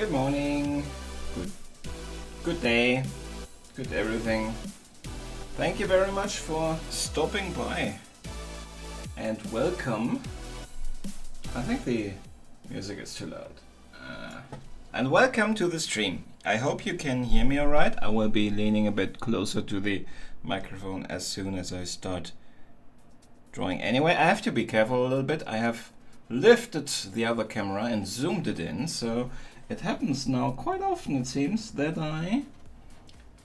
Good morning, good day, good everything. Thank you very much for stopping by and welcome. I think the music is too loud. And welcome to the stream. I hope you can hear me alright. I will be leaning a bit closer to the microphone as soon as I start drawing. Anyway, I have to be careful a little bit. I have lifted the other camera and zoomed it in, so it happens now quite often, it seems, that I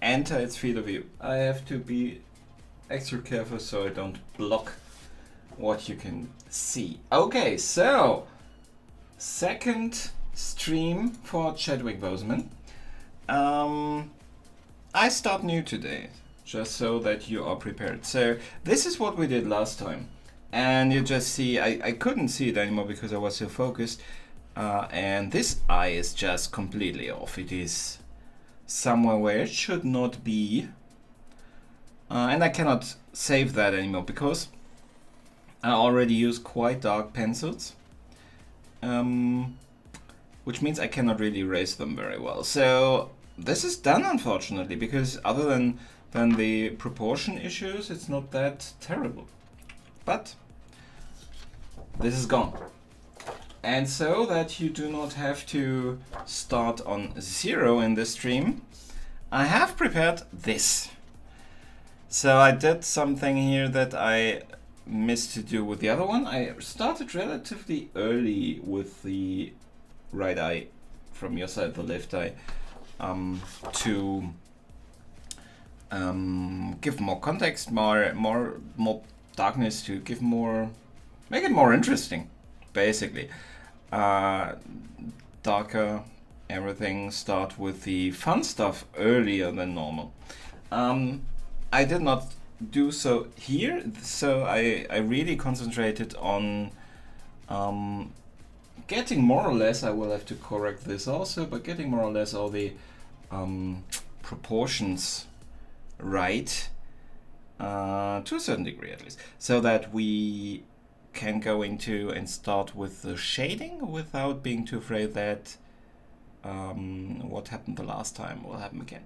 enter its field of view. I have to be extra careful so I don't block what you can see. Okay, so second stream for Chadwick Boseman. I start new today, just so that you are prepared. So this is what we did last time. And you just see, I couldn't see it anymore because I was so focused. And this eye is just completely off. It is somewhere where it should not be. And I cannot save that anymore because I already use quite dark pencils. Which means I cannot really erase them very well. So this is done, unfortunately, because other than the proportion issues, it's not that terrible. But this is gone. And so that you do not have to start on 0 in this stream, I have prepared this. So I did something here that I missed to do with the other one. I started relatively early with the right eye from your side, the left eye, to give more context, more darkness, to give more, make it more interesting, basically. Darker, everything, start with the fun stuff earlier than normal. I did not do so here, so I really concentrated on getting more or less, I will have to correct this also, but getting more or less all the proportions right, to a certain degree at least, so that we can go into and start with the shading without being too afraid that what happened the last time will happen again.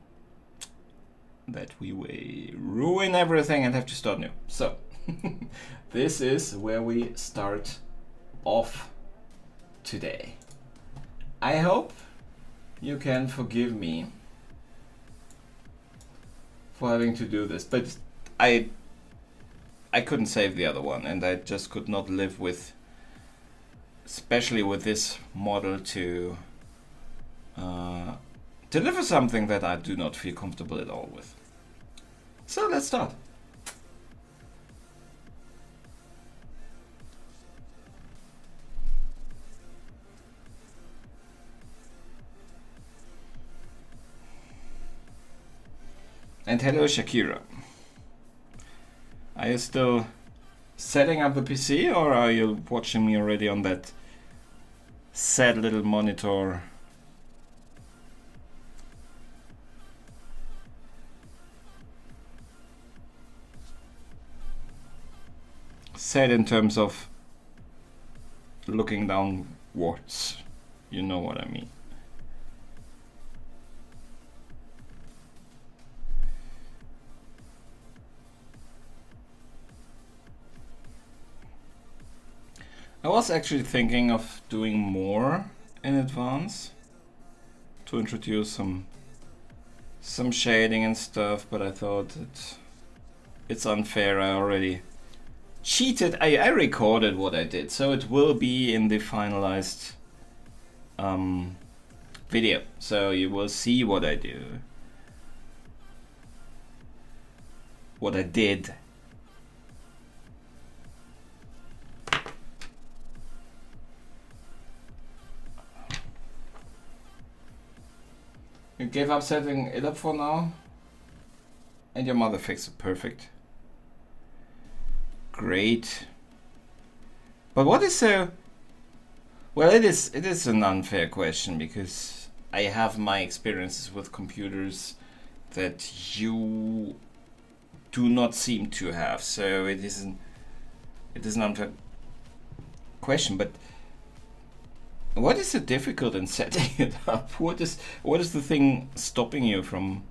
That we will ruin everything and have to start new. So this is where we start off today. I hope you can forgive me for having to do this, but I couldn't save the other one, and I just could not live with, especially with this model, to deliver something that I do not feel comfortable at all with. So let's start. And hello, Shakira. Are you still setting up the PC, or are you watching me already on that sad little monitor? Sad in terms of looking downwards. You know what I mean. I was actually thinking of doing more in advance to introduce some shading and stuff, but I thought it's unfair. I already cheated. I recorded what I did, so it will be in the finalized video, so you will see what I do, what I did. You gave up setting it up for now, and your mother fixed it. Perfect. Great. But what is so? Well, it is an unfair question, because I have my experiences with computers that you do not seem to have. So it is an unfair question. But What is so difficult in setting it up? What is the thing stopping you from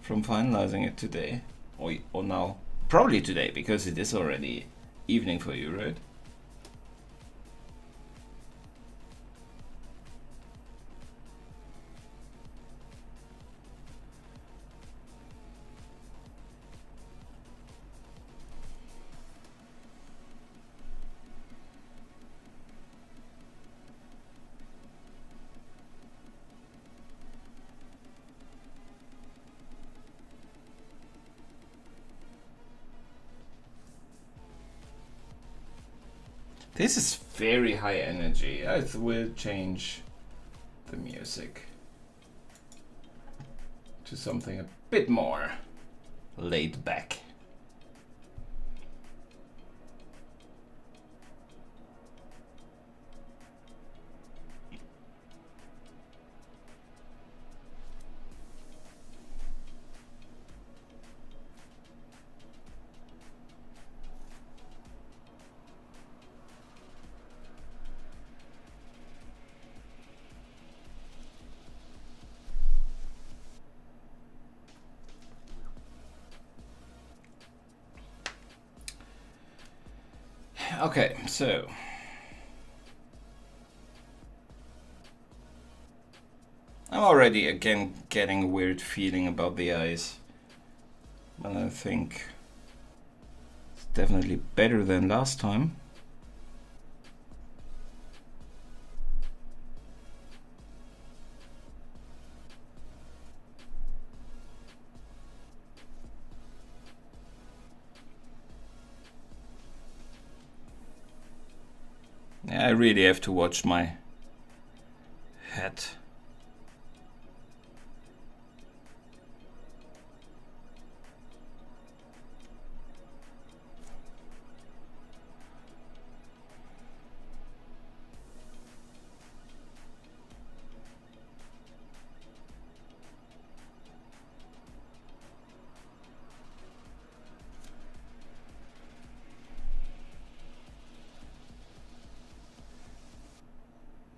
finalizing it today, or now? Probably today, because it is already evening for you, right? This is very high energy. I will change the music to something a bit more laid back. Okay, so I'm already again getting a weird feeling about the eyes, but I think it's definitely better than last time. I really have to watch my head.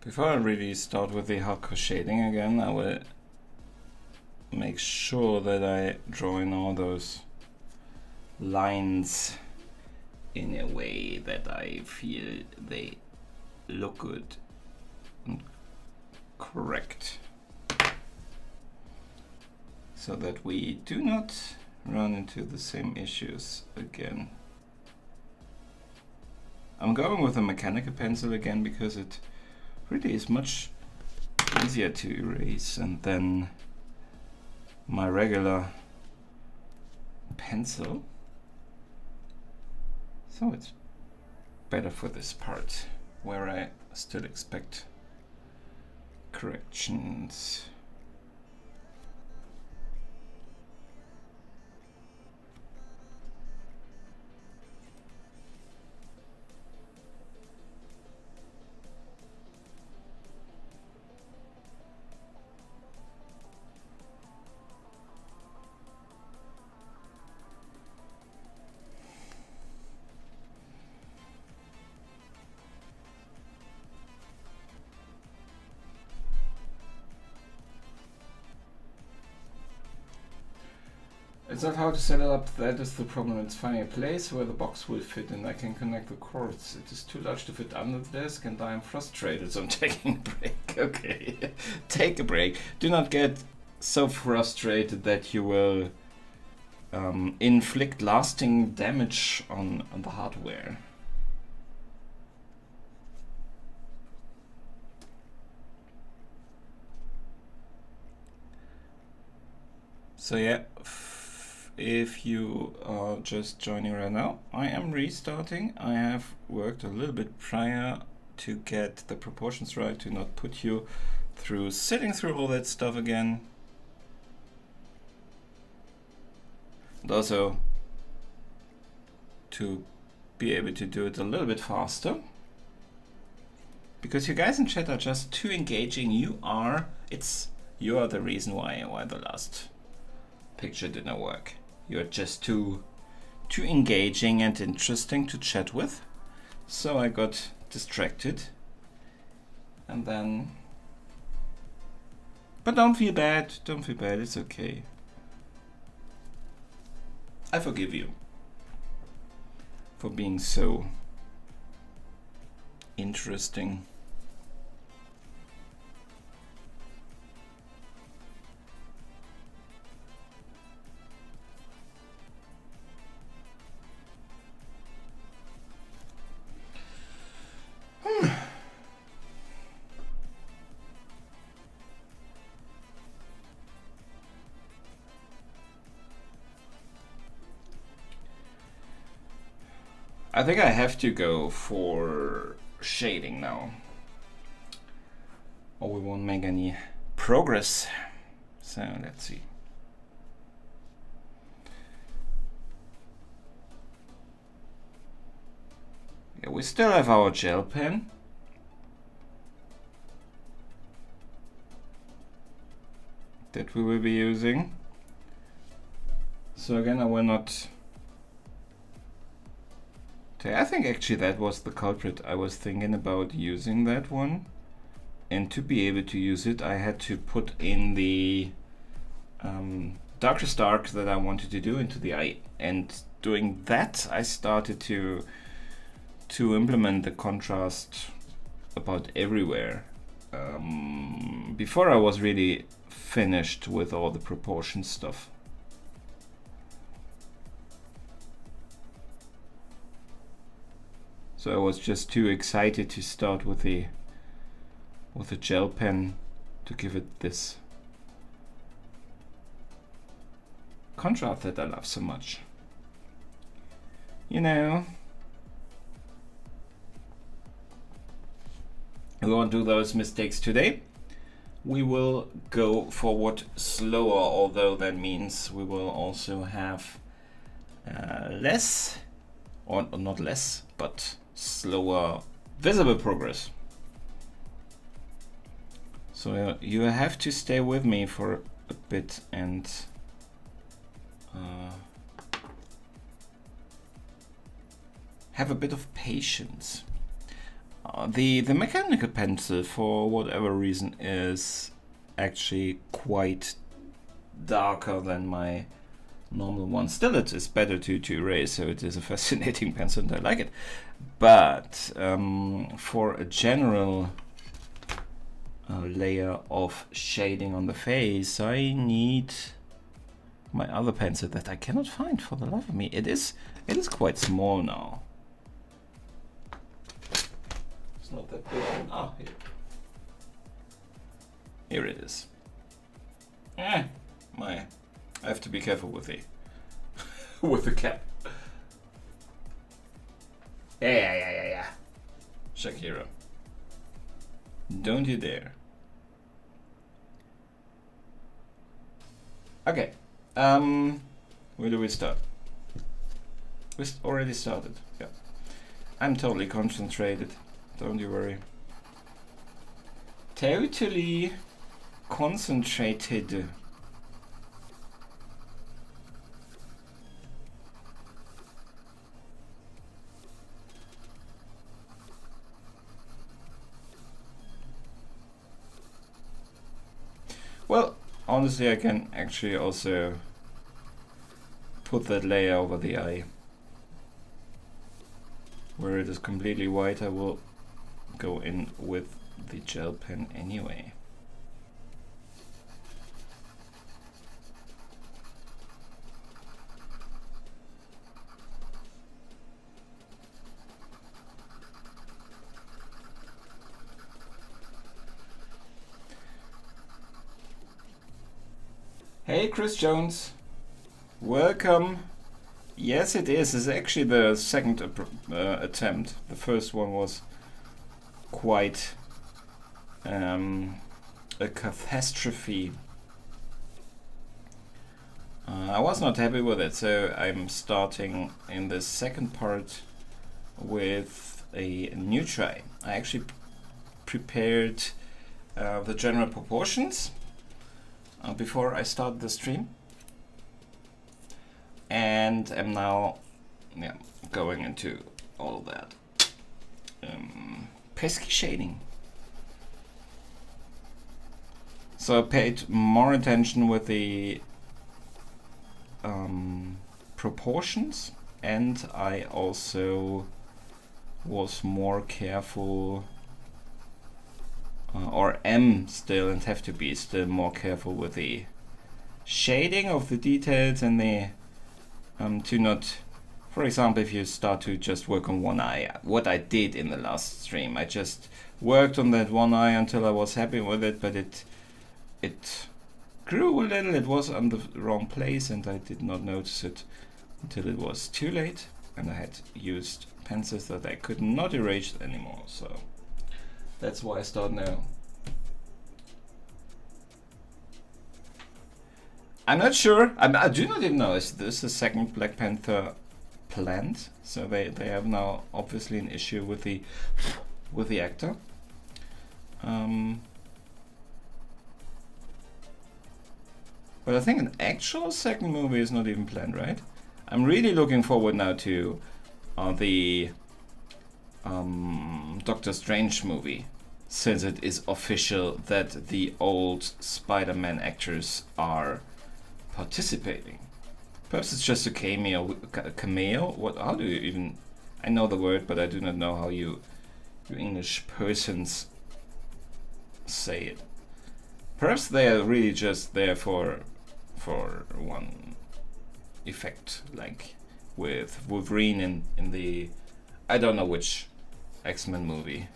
Before I really start with the hardcore shading again, I will make sure that I draw in all those lines in a way that I feel they look good and correct, so that we do not run into the same issues again. I'm going with a mechanical pencil again because it really is much easier to erase, and then my regular pencil, so it's better for this part where I still expect corrections. It's not how to set it up, that is the problem. It's finding a place where the box will fit and I can connect the cords. It is too large to fit under the desk and I am frustrated, so I'm taking a break. Okay, take a break. Do not get so frustrated that you will inflict lasting damage on the hardware. So yeah, if you are just joining right now, I am restarting. I have worked a little bit prior to get the proportions right, to not put you through sitting through all that stuff again. And also to be able to do it a little bit faster. Because you guys in chat are just too engaging. You are the reason why the last picture didn't work. You're just too engaging and interesting to chat with. So I got distracted And then... But don't feel bad, it's okay. I forgive you for being so interesting. I think I have to go for shading now, or we won't make any progress. So let's see. Yeah, we still have our gel pen. That we will be using. So again, I will not... I think actually that was the culprit. I was thinking about using that one, and to be able to use it I had to put in the darkest dark that I wanted to do into the eye, and doing that I started to implement the contrast about everywhere before I was really finished with all the proportion stuff. So I was just too excited to start with the gel pen to give it this contrast that I love so much. You know, we won't do those mistakes today. We will go forward slower, although that means we will also have less, or not less, but slower visible progress. So you have to stay with me for a bit and have a bit of patience. The mechanical pencil, for whatever reason, is actually quite darker than my normal one. Still, it is better to erase, so it is a fascinating pencil and I like it. But for a general layer of shading on the face, I need my other pencil that I cannot find for the life of me. It is quite small now. It's not that big. Ah, here it is. I have to be careful with the with the cap. Yeah. Shakira, don't you dare. Okay. Where do we start? We already started. Yeah. I'm totally concentrated. Don't you worry. Totally concentrated. Well, honestly, I can actually also put that layer over the eye. Where it is completely white, I will go in with the gel pen anyway. Hey Chris Jones, welcome. Yes, it is. It's actually the second attempt. The first one was quite a catastrophe. I was not happy with it, so I'm starting in the second part with a new try. I actually prepared the general proportions before I start the stream, and am now going into all of that pesky shading. So I paid more attention with the proportions, and I also was more careful, or am still and have to be still more careful with the shading of the details and the to not, for example, if you start to just work on one eye, what I did in the last stream, I just worked on that one eye until I was happy with it, but it grew a little, it was on the wrong place, and I did not notice it until it was too late, and I had used pencils that I could not erase anymore, so that's why I start now. I'm not sure, I do not even know, is this the second Black Panther planned? So they have now obviously an issue with the actor. But I think an actual second movie is not even planned, right? I'm really looking forward now to the Doctor Strange movie, since it is official that the old Spider-Man actors are participating. Perhaps it's just a cameo. What? How do you even? I know the word, but I do not know how you English persons say it. Perhaps they are really just there for one effect, like with Wolverine in the, I don't know which X-Men movie.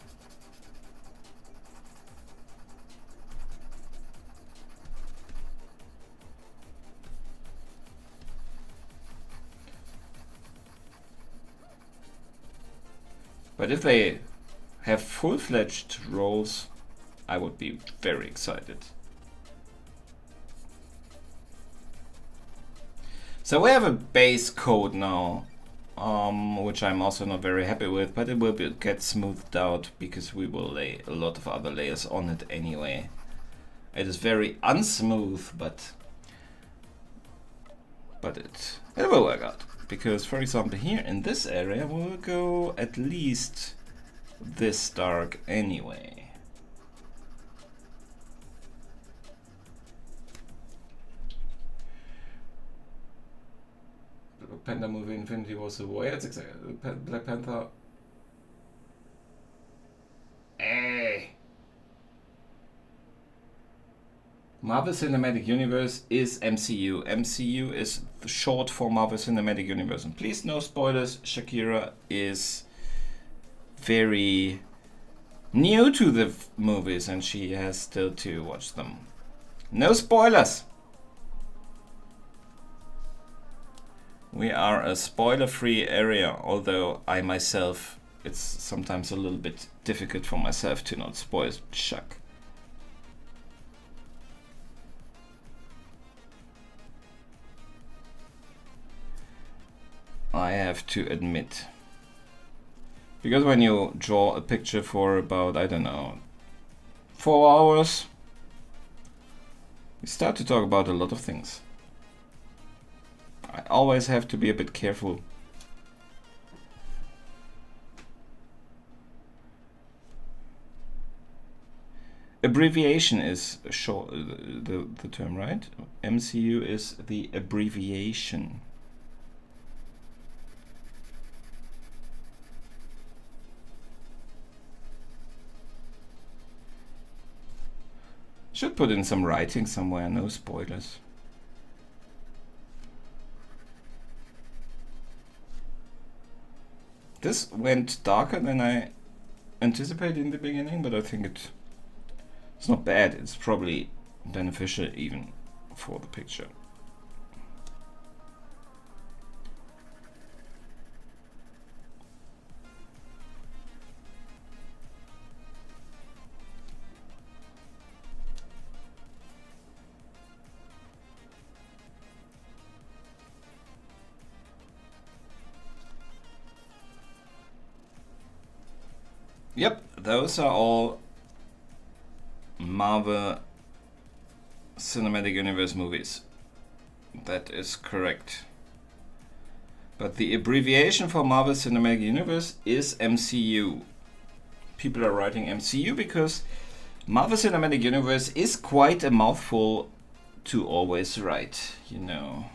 But if they have full-fledged roles, I would be very excited. So we have a base code now, which I'm also not very happy with, but it will get smoothed out because we will lay a lot of other layers on it anyway. It is very unsmooth, but it will work out. Because, for example, here in this area we'll go at least this dark anyway. Panther movie Infinity was the way. It's exactly Black Panther. Hey. Marvel Cinematic Universe is MCU. MCU is short for Marvel Cinematic Universe. And please, no spoilers. Shakira is very new to the movies and she has still to watch them. No spoilers. We are a spoiler-free area, although I myself, it's sometimes a little bit difficult for myself to not spoil Chuck. I have to admit. Because when you draw a picture for about, I don't know, 4 hours, you start to talk about a lot of things. I always have to be a bit careful. Abbreviation is short, the term, right? MCU is the abbreviation. Should put in some writing somewhere, no spoilers. This went darker than I anticipated in the beginning, but I think it's not bad. It's probably beneficial even for the picture. Yep, those are all Marvel Cinematic Universe movies. That is correct. But the abbreviation for Marvel Cinematic Universe is MCU. People are writing MCU because Marvel Cinematic Universe is quite a mouthful to always write, you know.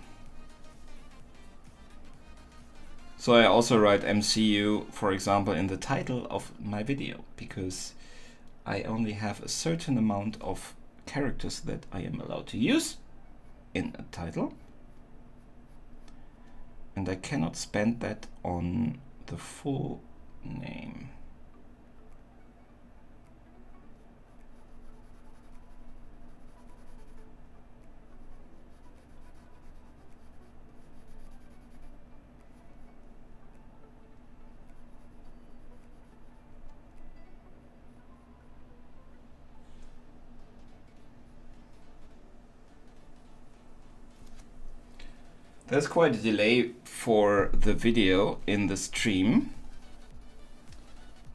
So I also write MCU, for example, in the title of my video, because I only have a certain amount of characters that I am allowed to use in a title. And I cannot spend that on the full name. There's quite a delay for the video in the stream,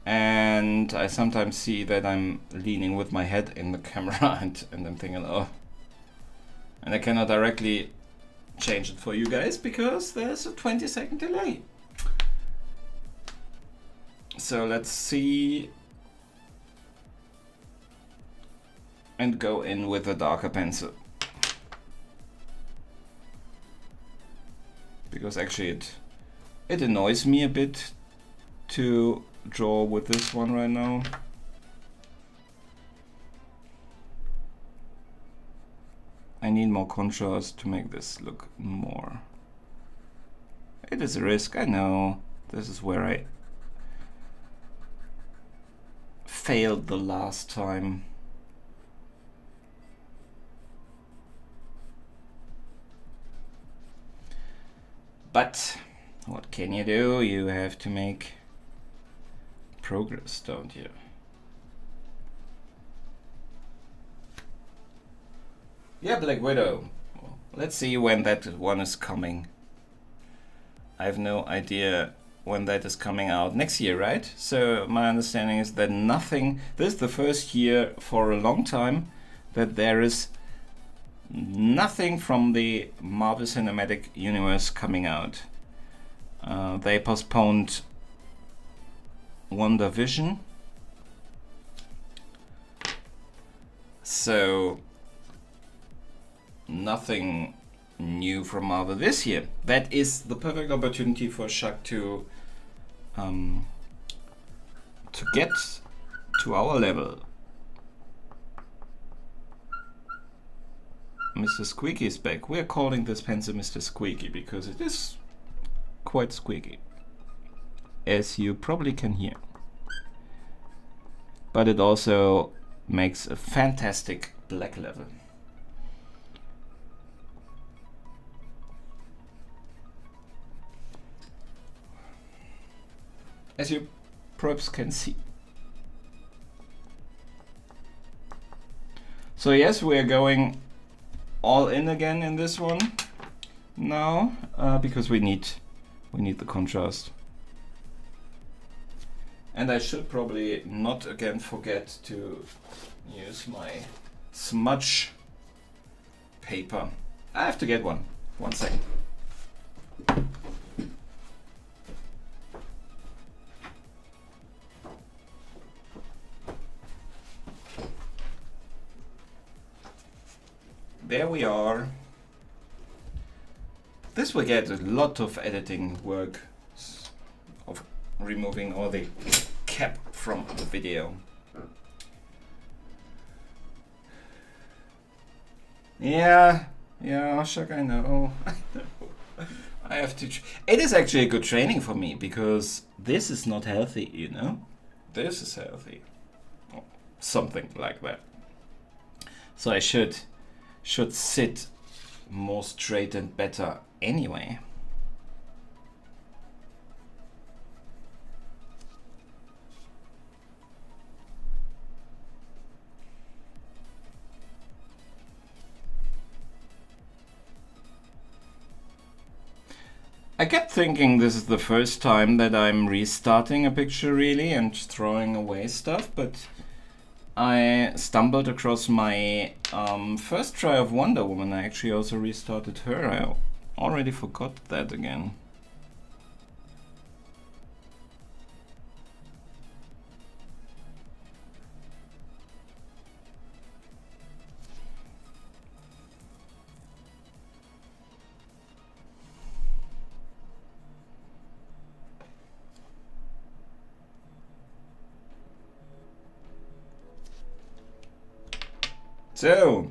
and I sometimes see that I'm leaning with my head in the camera and I'm thinking, oh, and I cannot directly change it for you guys because there's a 20-second delay. So let's see and go in with a darker pencil. Because actually it annoys me a bit to draw with this one right now. I need more contrast to make this look more. It is a risk, I know. This is where I failed the last time. But what can you do? You have to make progress, don't you? Yeah, Black Widow. Let's see when that one is coming. I have no idea when that is coming out. Next year, right? So my understanding is that nothing... This is the first year for a long time that there is nothing from the Marvel Cinematic Universe coming out. They postponed WandaVision. So nothing new from Marvel this year. That is the perfect opportunity for Shaq to get to our level. Mr. Squeaky is back. We are calling this pencil Mr. Squeaky because it is quite squeaky, as you probably can hear. But it also makes a fantastic black level. As you perhaps can see. So yes, we are going all in again in this one now, because we need the contrast. And I should probably not again forget to use my smudge paper. I have to get one. 1 second. There we are. This will get a lot of editing work of removing all the cap from the video. Yeah, Shaq, I know. I have to. It is actually a good training for me because this is not healthy, you know? This is healthy. Oh, something like that. So I should sit more straight and better anyway. I kept thinking this is the first time that I'm restarting a picture really and throwing away stuff, but I stumbled across my first try of Wonder Woman. I actually also restarted her. I already forgot that again. So,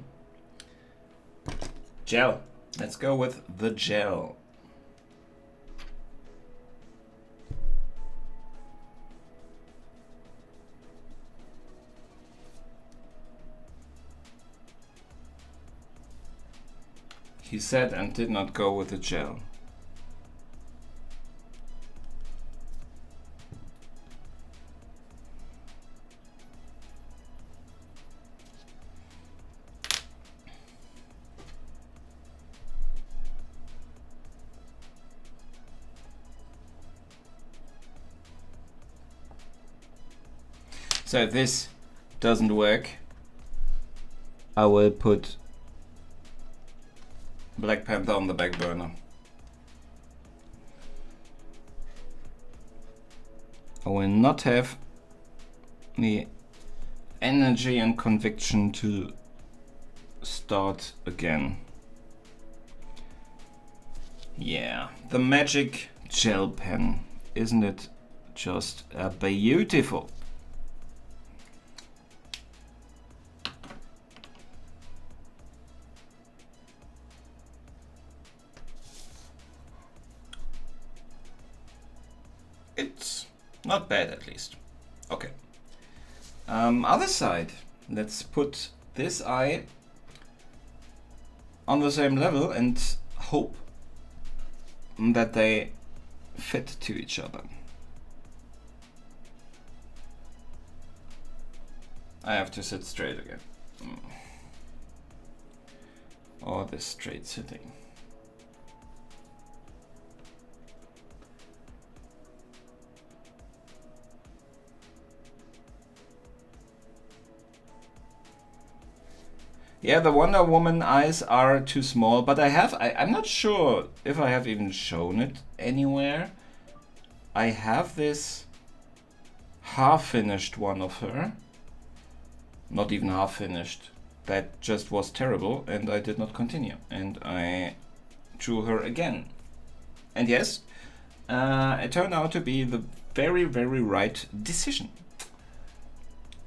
gel. Let's go with the gel. He said and did not go with the gel. So if this doesn't work, I will put Black Panther on the back burner. I will not have the energy and conviction to start again. Yeah, the magic gel pen. Isn't it just beautiful? It's not bad, at least. Okay. Other side. Let's put this eye on the same level and hope that they fit to each other. I have to sit straight again. Or this straight sitting. Yeah, the Wonder Woman eyes are too small, but I'm not sure if I have even shown it anywhere. I have this half-finished one of her. Not even half-finished. That just was terrible, and I did not continue. And I drew her again. And yes, it turned out to be the very, very right decision.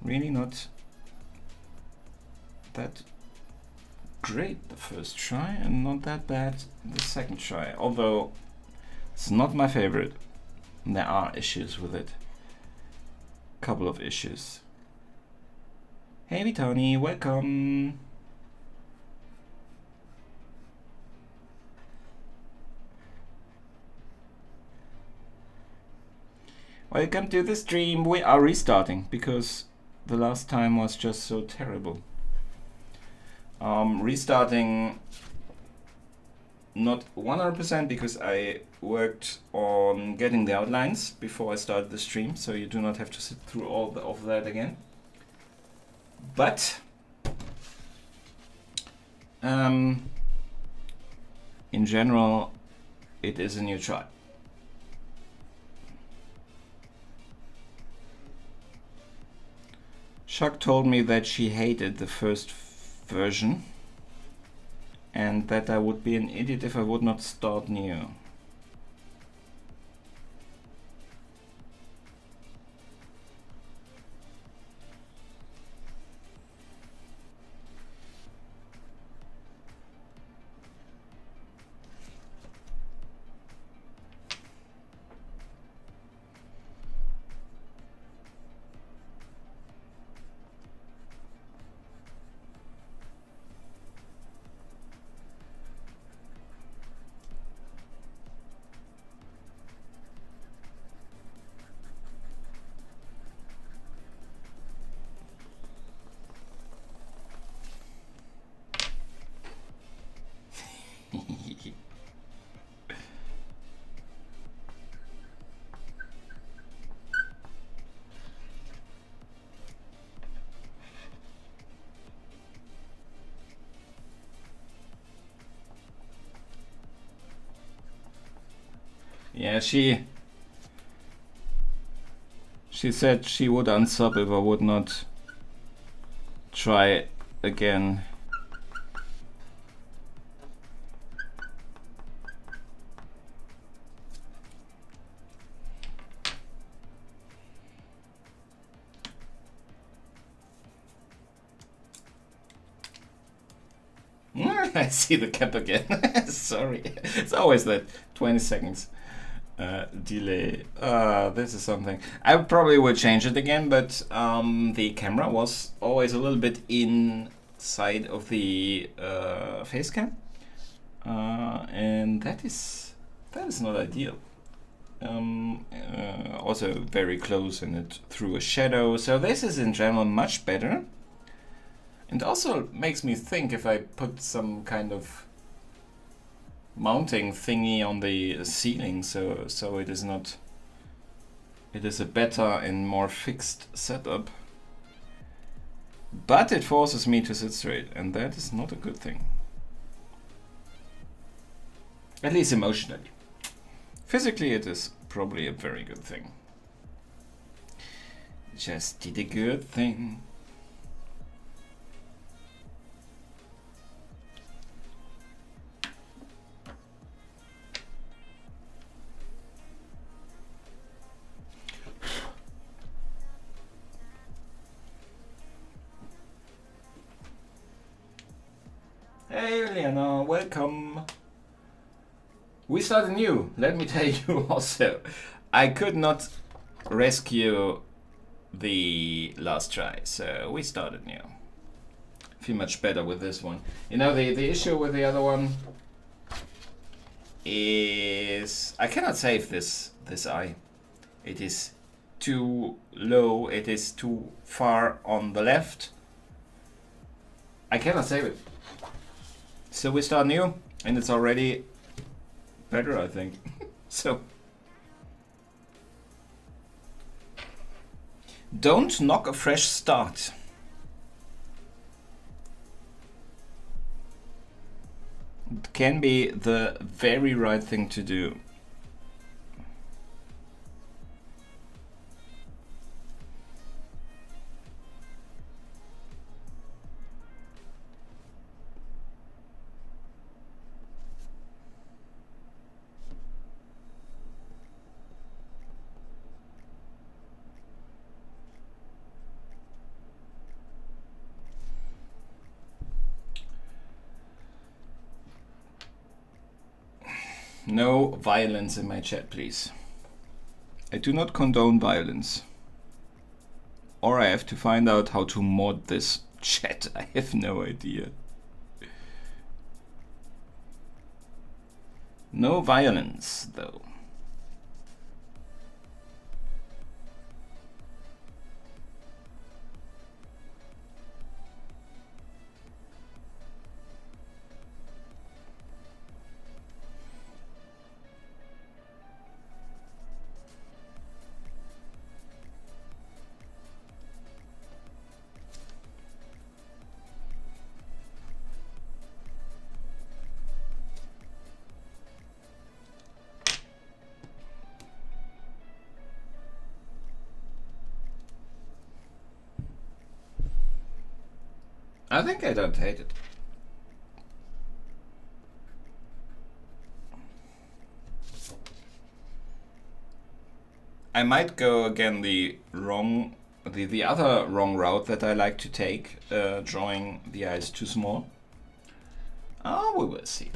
Really not that great the first try and not that bad the second try, although it's not my favorite. There are issues with it, couple of issues. Hey Tony, welcome. Welcome to the stream. We are restarting because the last time was just so terrible. Restarting not 100% because I worked on getting the outlines before I started the stream, so you do not have to sit through all of that again. But in general, it is a new try. Chuck told me that she hated the first version and that I would be an idiot if I would not start new. Yeah, she said she would unsub if I would not try again. I see the cap again. Sorry. It's always that 20 seconds delay. This is something. I probably will change it again, but the camera was always a little bit inside of the face cam. And that is not ideal. Also very close and it threw a shadow. So this is in general much better. And also makes me think if I put some kind of mounting thingy on the ceiling, so it is not. It is a better and more fixed setup. But it forces me to sit straight, and that is not a good thing. At least emotionally. Physically, it is probably a very good thing. Just did a good thing. Hey Juliana, welcome. We start anew. Let me tell you also, I could not rescue the last try, so we started new. Feel much better with this one. You know, the issue with the other one is I cannot save this eye. It is too low, it is too far on the left. I cannot save it. So we start new, and it's already better, I think. So don't knock a fresh start. It can be the very right thing to do. No violence in my chat, please. I do not condone violence. Or I have to find out how to mod this chat. I have no idea. No violence, though. I think I don't hate it. I might go again the other wrong route that I like to take, drawing the eyes too small. Oh, we will see.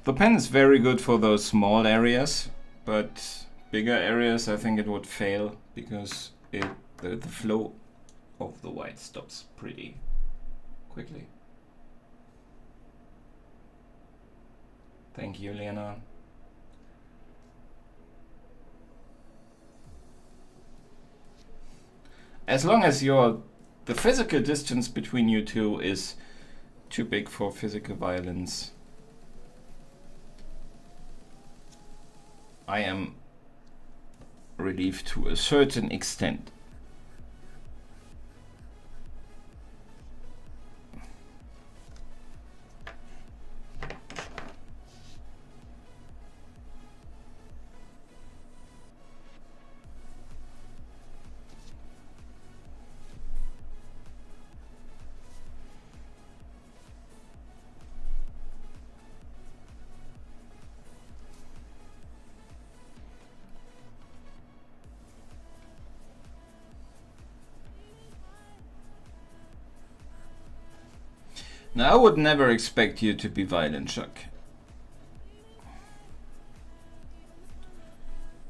The pen is very good for those small areas, but bigger areas I think it would fail because the flow of the white stops pretty quickly. Thank you, Lena. As long as the physical distance between you two is too big for physical violence, I am relieved to a certain extent. Now, I would never expect you to be violent, Chuck.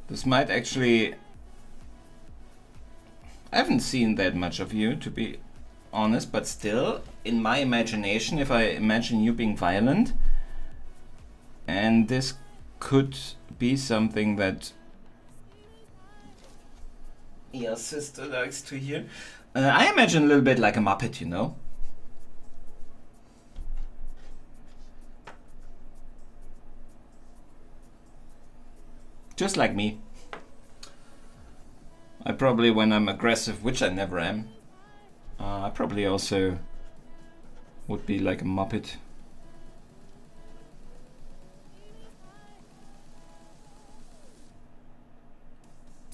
This might actually... I haven't seen that much of you, to be honest, but still, in my imagination, if I imagine you being violent, and this could be something that your sister likes to hear. I imagine a little bit like a Muppet, you know? Just like me. I probably, when I'm aggressive, which I never am, I probably also would be like a Muppet.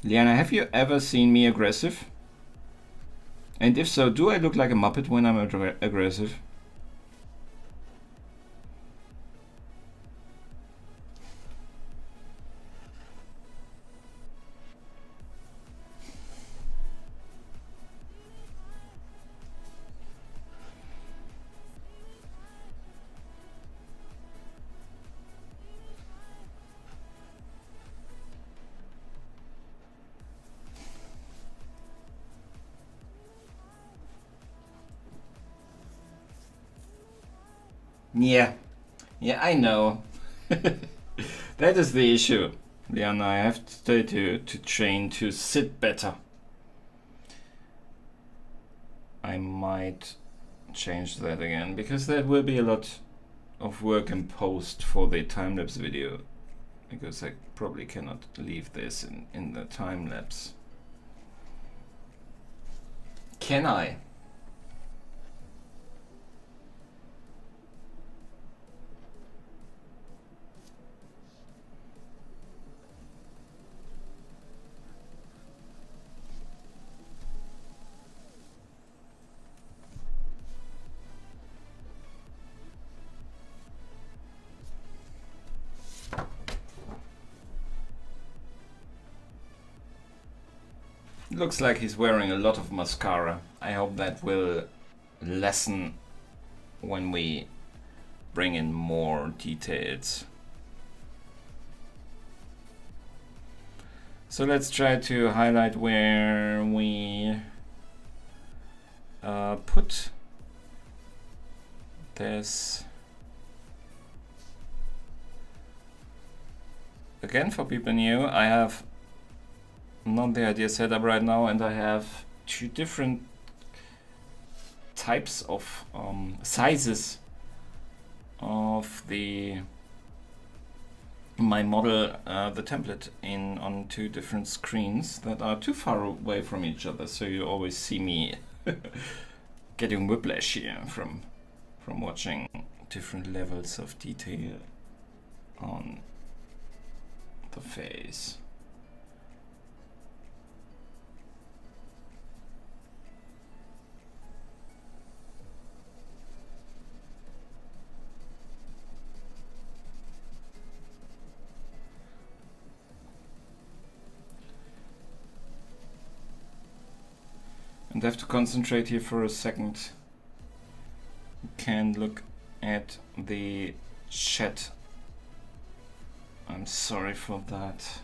Liana, have you ever seen me aggressive? And if so, do I look like a Muppet when I'm aggressive? Yeah, I know. That is the issue, Liana. I have to train to sit better. I might change that again, because that will be a lot of work in post for the time-lapse video, because I probably cannot leave this in the time-lapse. Can I? Looks like he's wearing a lot of mascara. I hope that will lessen when we bring in more details. So let's try to highlight where we put this. Again, for people new, I have not the idea set up right now, and I have two different types of sizes of my model, the template on two different screens that are too far away from each other, so you always see me getting whiplash here from watching different levels of detail on the face. And I have to concentrate here for a second. You can look at the chat. I'm sorry for that.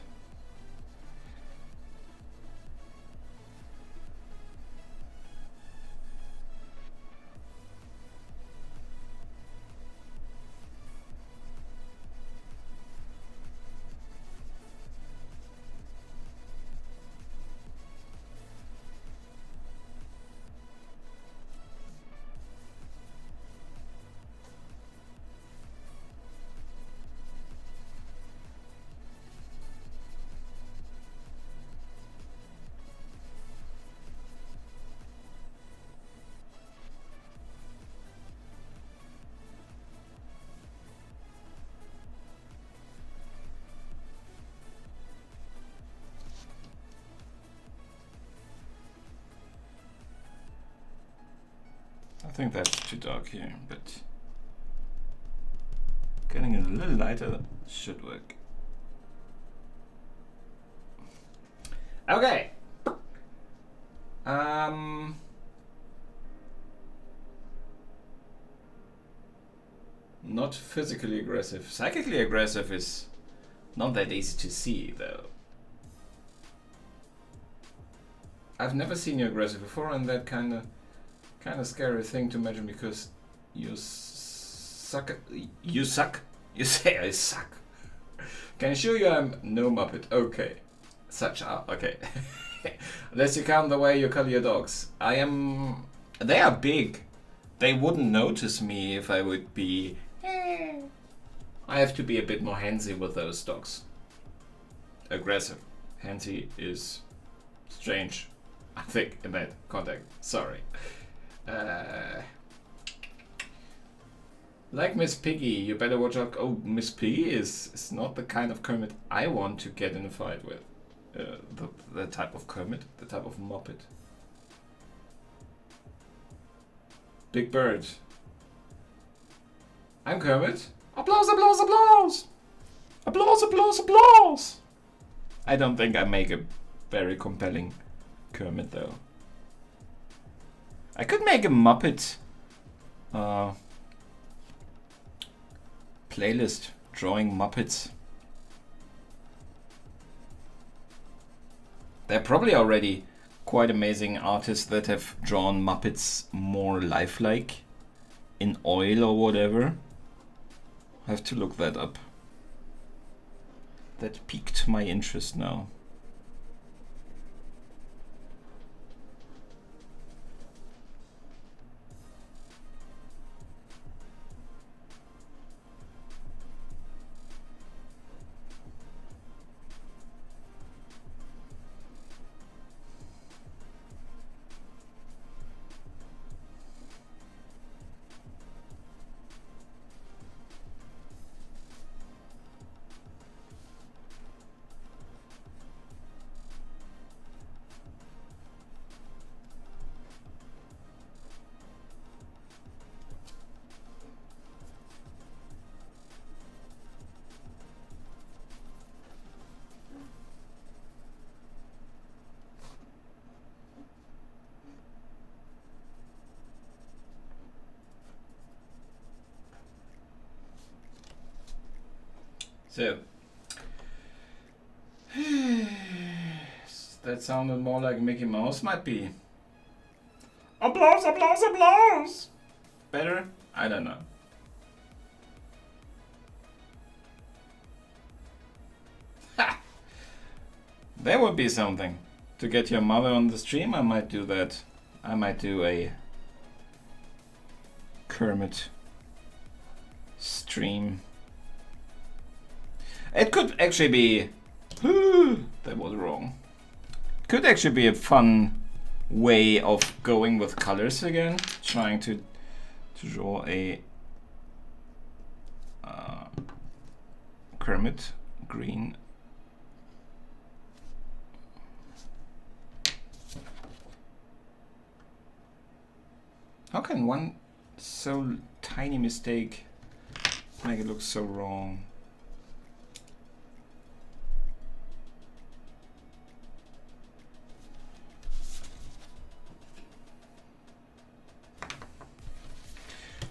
I think that's too dark here, but getting it a little lighter should work. Okay. not physically aggressive. Psychically aggressive is not that easy to see, though. I've never seen you aggressive before, and that kind of scary thing to imagine, because you suck. You suck. You say I suck. Can I show you I'm no Muppet? Okay. Such a okay. Unless you count the way you call your dogs. I am. They are big. They wouldn't notice me if I would be. I have to be a bit more handsy with those dogs. Aggressive. Handsy is strange, I think, in that context. Sorry. Like Miss Piggy, you better watch out. Oh, Miss Piggy is not the kind of Kermit I want to get in a fight with. The type of Kermit, the type of Muppet. Big Bird. I'm Kermit. Applause, applause, applause! Applause, applause, applause! I don't think I make a very compelling Kermit, though. I could make a Muppet playlist drawing Muppets. There are probably already quite amazing artists that have drawn Muppets more lifelike in oil or whatever. I have to look that up. That piqued my interest now. So, that sounded more like Mickey Mouse. Might be. Applause, applause, applause! Better? I don't know. Ha! There would be something. To get your mother on the stream, I might do that. I might do a Kermit stream. It could actually be... that was wrong. Could actually be a fun way of going with colors again. Trying to draw a Kermit green. How can one so tiny mistake make it look so wrong?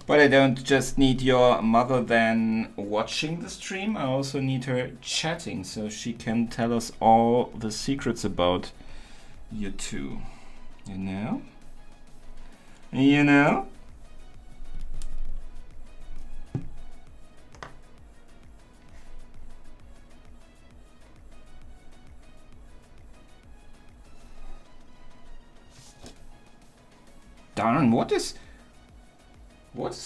But I don't just need your mother then watching the stream, I also need her chatting so she can tell us all the secrets about you two. You know? You know? Darn, what's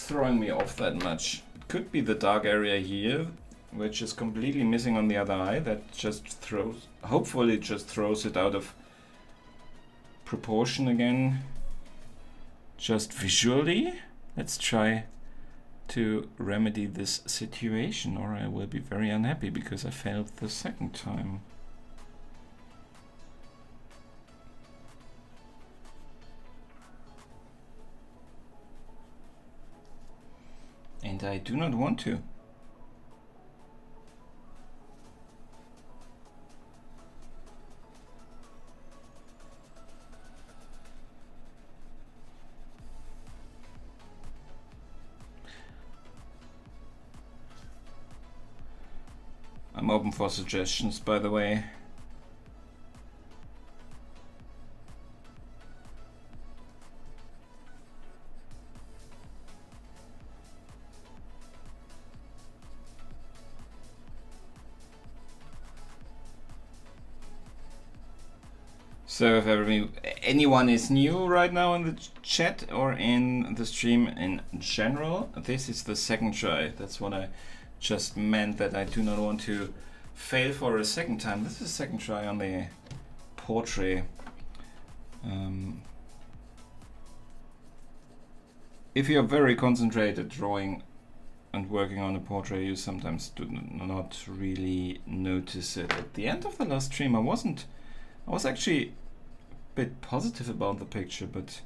throwing me off that much? It could be the dark area here, which is completely missing on the other eye. That just throws, hopefully just throws it out of proportion again. Just visually. Let's try to remedy this situation, or I will be very unhappy because I failed the second time. And I do not want to. I'm open for suggestions, by the way. So if anyone is new right now in the chat or in the stream in general, this is the second try. That's what I just meant, that I do not want to fail for a second time. This is the second try on the portrait. If you're very concentrated drawing and working on a portrait, you sometimes do not really notice it. At the end of the last stream, I was actually bit positive about the picture, but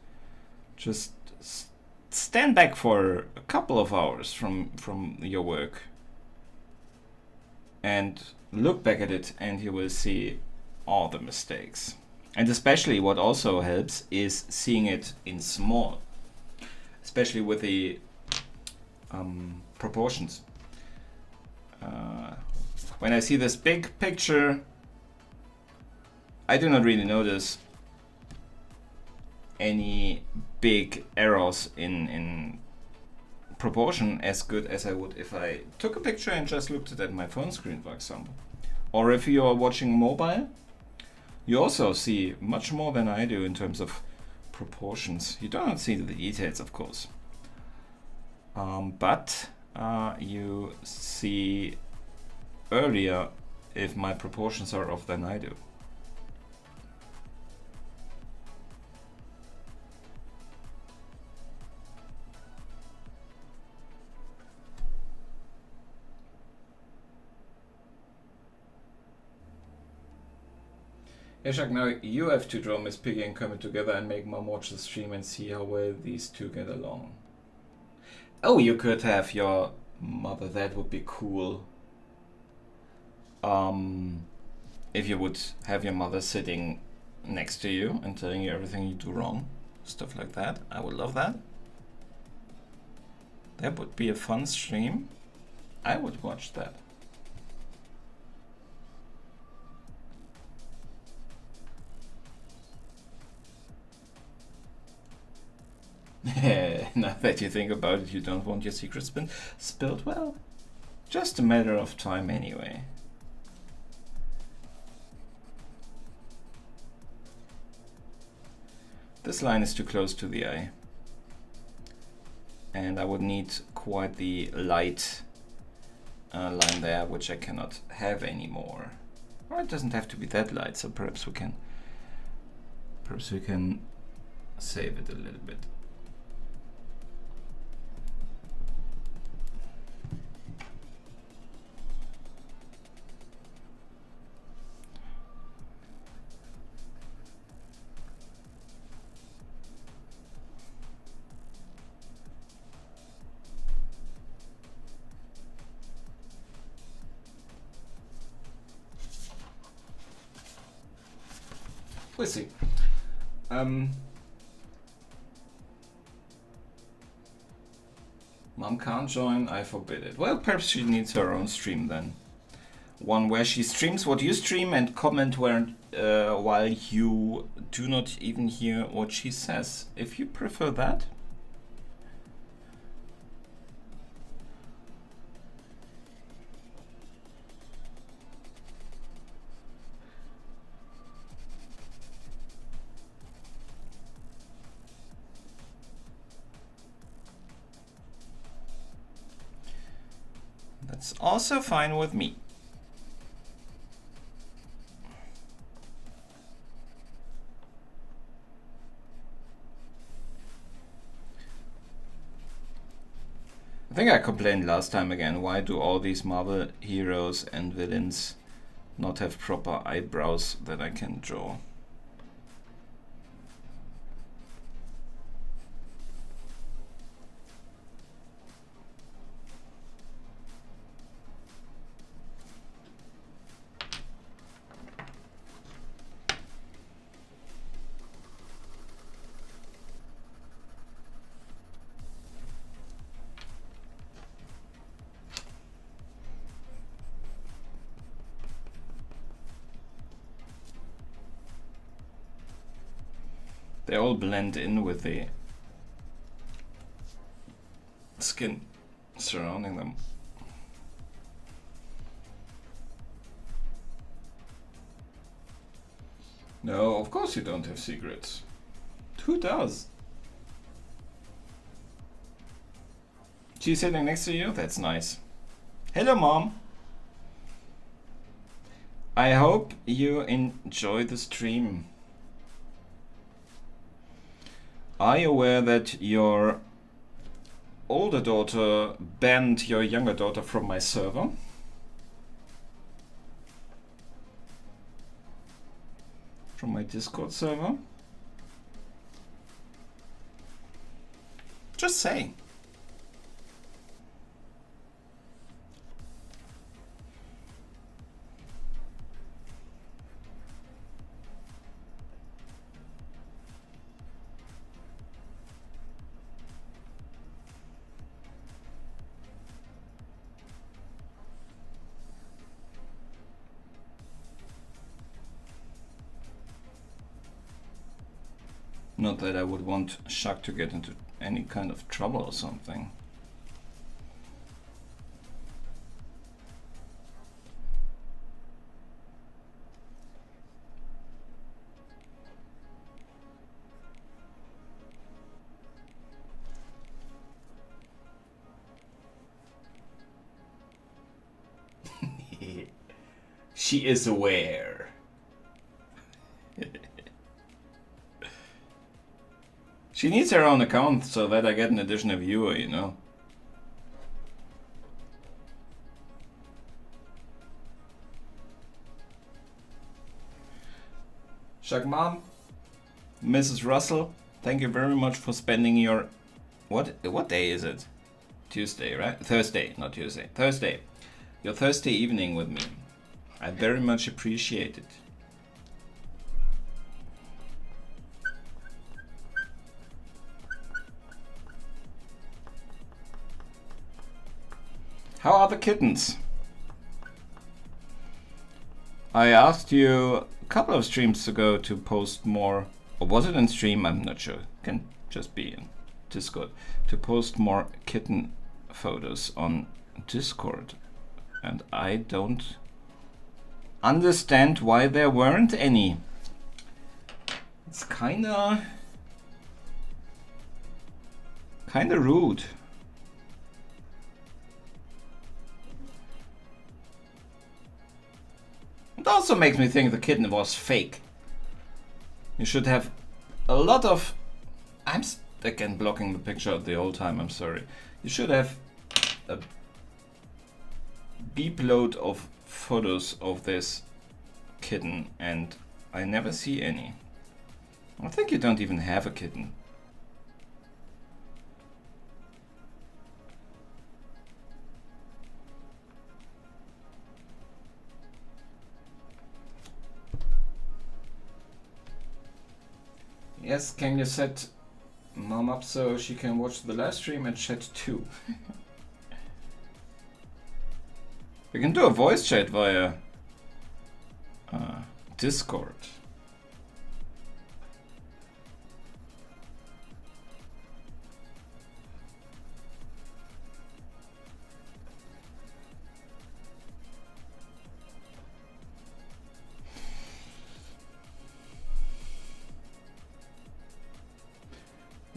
just stand back for a couple of hours from your work and look back at it, and you will see all the mistakes. And especially what also helps is seeing it in small, especially with the proportions. When I see this big picture, I do not really notice any big errors in proportion as good as I would if I took a picture and just looked at my phone screen, for example. Or if you are watching mobile, you also see much more than I do in terms of proportions. You don't see the details, of course, but you see earlier if my proportions are off than I do. Yashak, now you have to draw Miss Piggy and Kermit together and make Mom watch the stream and see how well these two get along. Oh, you could have your mother, that would be cool. If you would have your mother sitting next to you and telling you everything you do wrong, stuff like that. I would love that. That would be a fun stream. I would watch that. Now that you think about it, you don't want your secrets spilled? Well, just a matter of time anyway. This line is too close to the eye, and I would need quite the light line there, which I cannot have anymore. Or it doesn't have to be that light, so perhaps we can save it a little bit. We'll see. Mom can't join, I forbid it. Well, perhaps she needs her own stream then. One where she streams what you stream and comment while you do not even hear what she says. If you prefer that. That's also fine with me. I think I complained last time again, why do all these Marvel heroes and villains not have proper eyebrows that I can draw? They all blend in with the skin surrounding them. No, of course you don't have secrets. Who does? She's sitting next to you? That's nice. Hello, Mom. I hope you enjoy the stream. Are you aware that your older daughter banned your younger daughter from my server? From my Discord server? Just saying. Not that I would want Shaq to get into any kind of trouble or something. She is aware. She needs her own account so that I get an additional viewer, you know. Shaq Mom, Mrs. Russell, thank you very much for spending your... What day is it? Tuesday, right? Thursday, not Tuesday. Thursday. Your Thursday evening with me. I very much appreciate it. How are the kittens? I asked you a couple of streams ago to post more, or was it in stream? I'm not sure. Can just be in Discord. To post more kitten photos on Discord. And I don't understand why there weren't any. It's kinda rude. It also makes me think the kitten was fake. You should have a lot of... I'm again blocking the picture the whole time, I'm sorry. You should have a beep load of photos of this kitten and I never see any. I think you don't even have a kitten. Yes, can you set Mom up so she can watch the live stream and chat too? We can do a voice chat via Discord.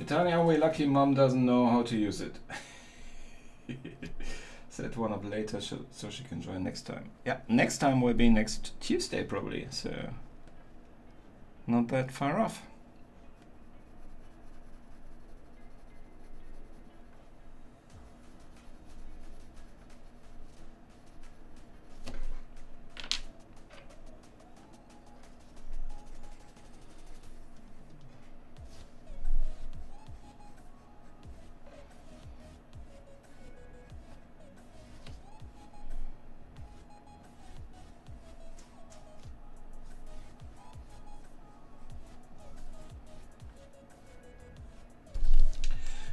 Tanya, we're lucky Mom doesn't know how to use it. Set one up later so she can join next time. Yeah, next time will be next Tuesday probably, so not that far off.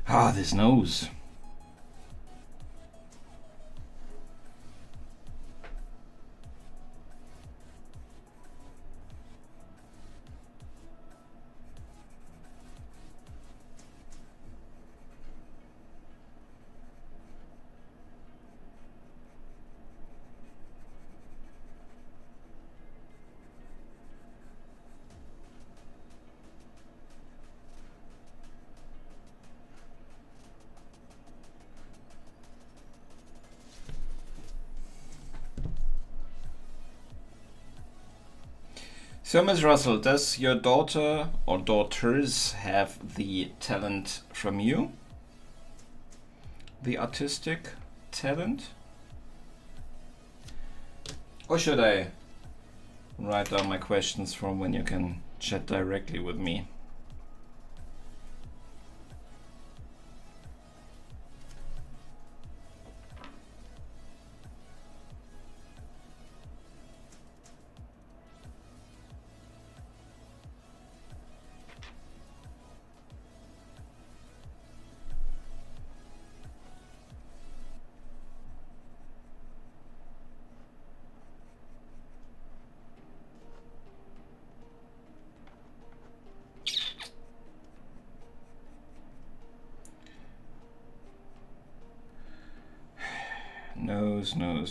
Ah, this nose. So, Ms. Russell, does your daughter or daughters have the talent from you? The artistic talent? Or should I write down my questions from when you can chat directly with me?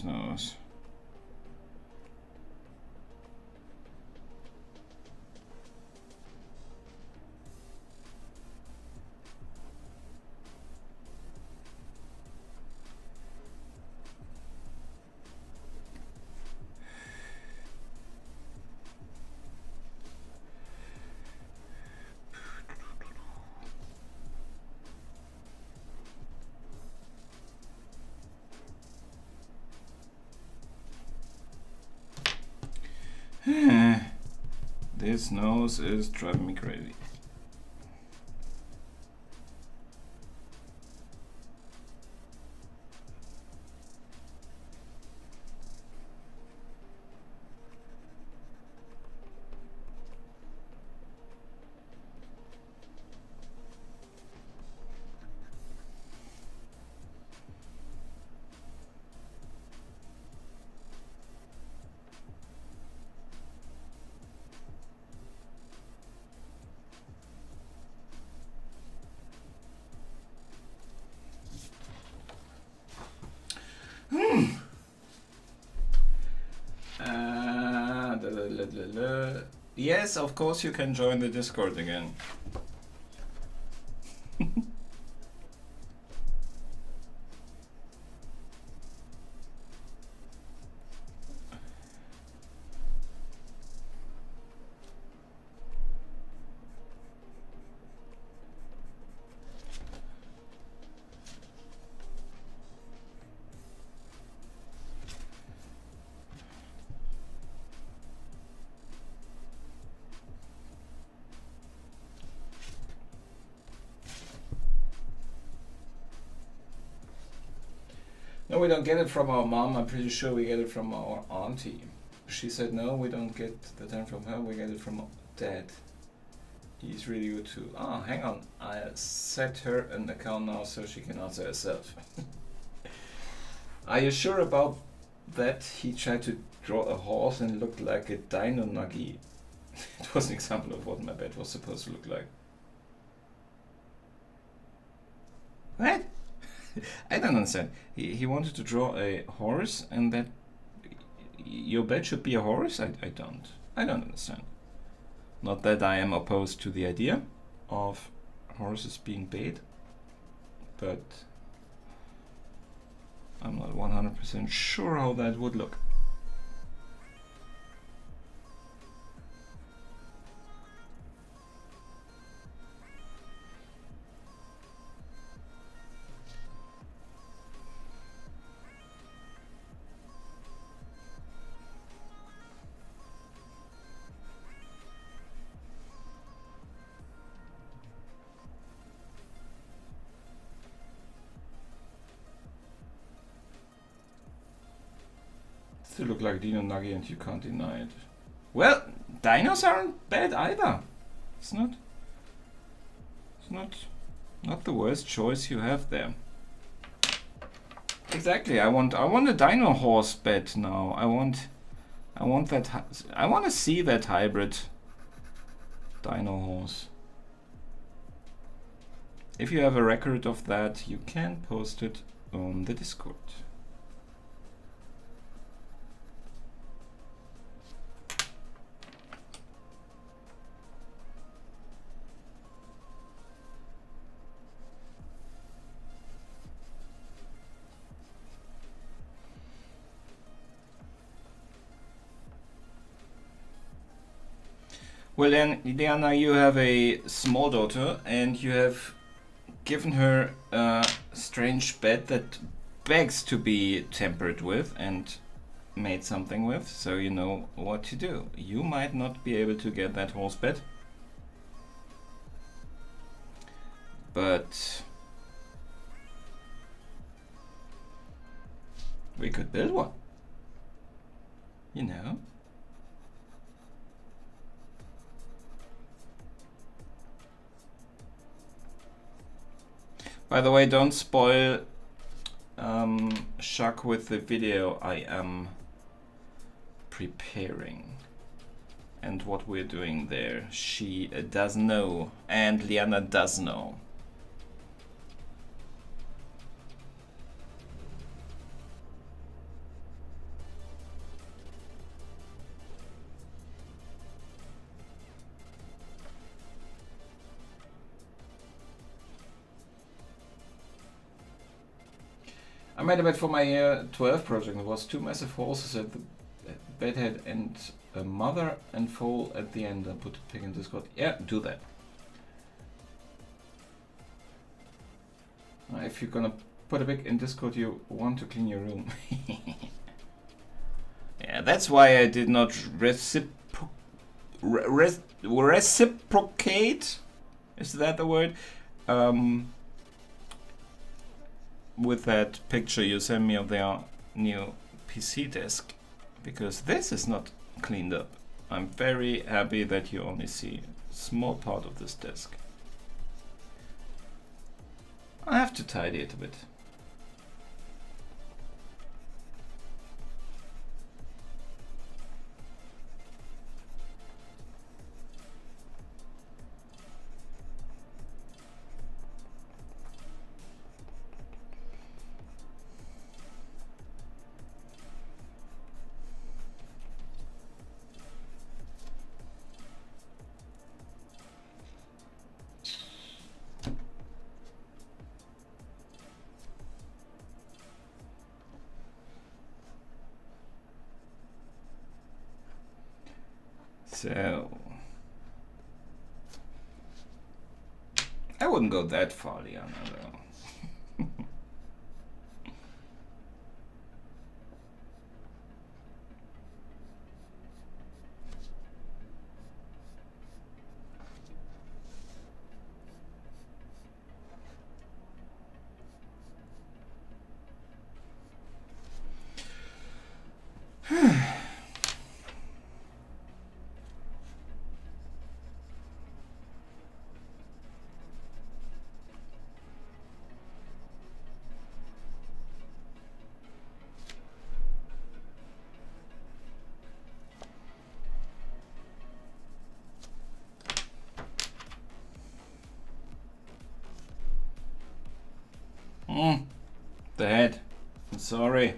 Nose. This nose is driving me crazy. Yes, of course you can join the Discord again. No, we don't get it from our mom. I'm pretty sure we get it from our auntie. She said no, we don't get the time from her. We get it from dad. He's really good too. Ah, hang on. I set her an account now so she can answer herself. Are you sure about that? He tried to draw a horse and looked like a dino nugget. It was an example of what my bed was supposed to look like. What? I don't understand. He wanted to draw a horse and that your bed should be a horse? I don't understand. Not that I am opposed to the idea of horses being bait, but I'm not 100% sure how that would look. Still look like Dino Nugget and you can't deny it. Well, dinos aren't bad either. It's not the worst choice you have there. Exactly. I want a dino horse bed now. I want to see that hybrid dino horse. If you have a record of that, you can post it on the Discord. Well then, Diana, you have a small daughter and you have given her a strange bed that begs to be tampered with and made something with, so you know what to do. You might not be able to get that horse bed, but we could build one, you know. By the way, don't spoil Chuck with the video I am preparing and what we're doing there. She does know, and Liana does know. I made a bed for my year 12 project. It was 2 massive horses at the bedhead and a mother and foal at the end. I put a pig in Discord. Yeah, do that. If you're gonna put a pig in Discord, you want to clean your room. Yeah, that's why I did not reciprocate. Is that the word? With that picture you sent me of their new PC desk, because this is not cleaned up. I'm very happy that you only see a small part of this desk. I have to tidy it a bit. So I wouldn't go that far, Liana, though. The head. I'm sorry.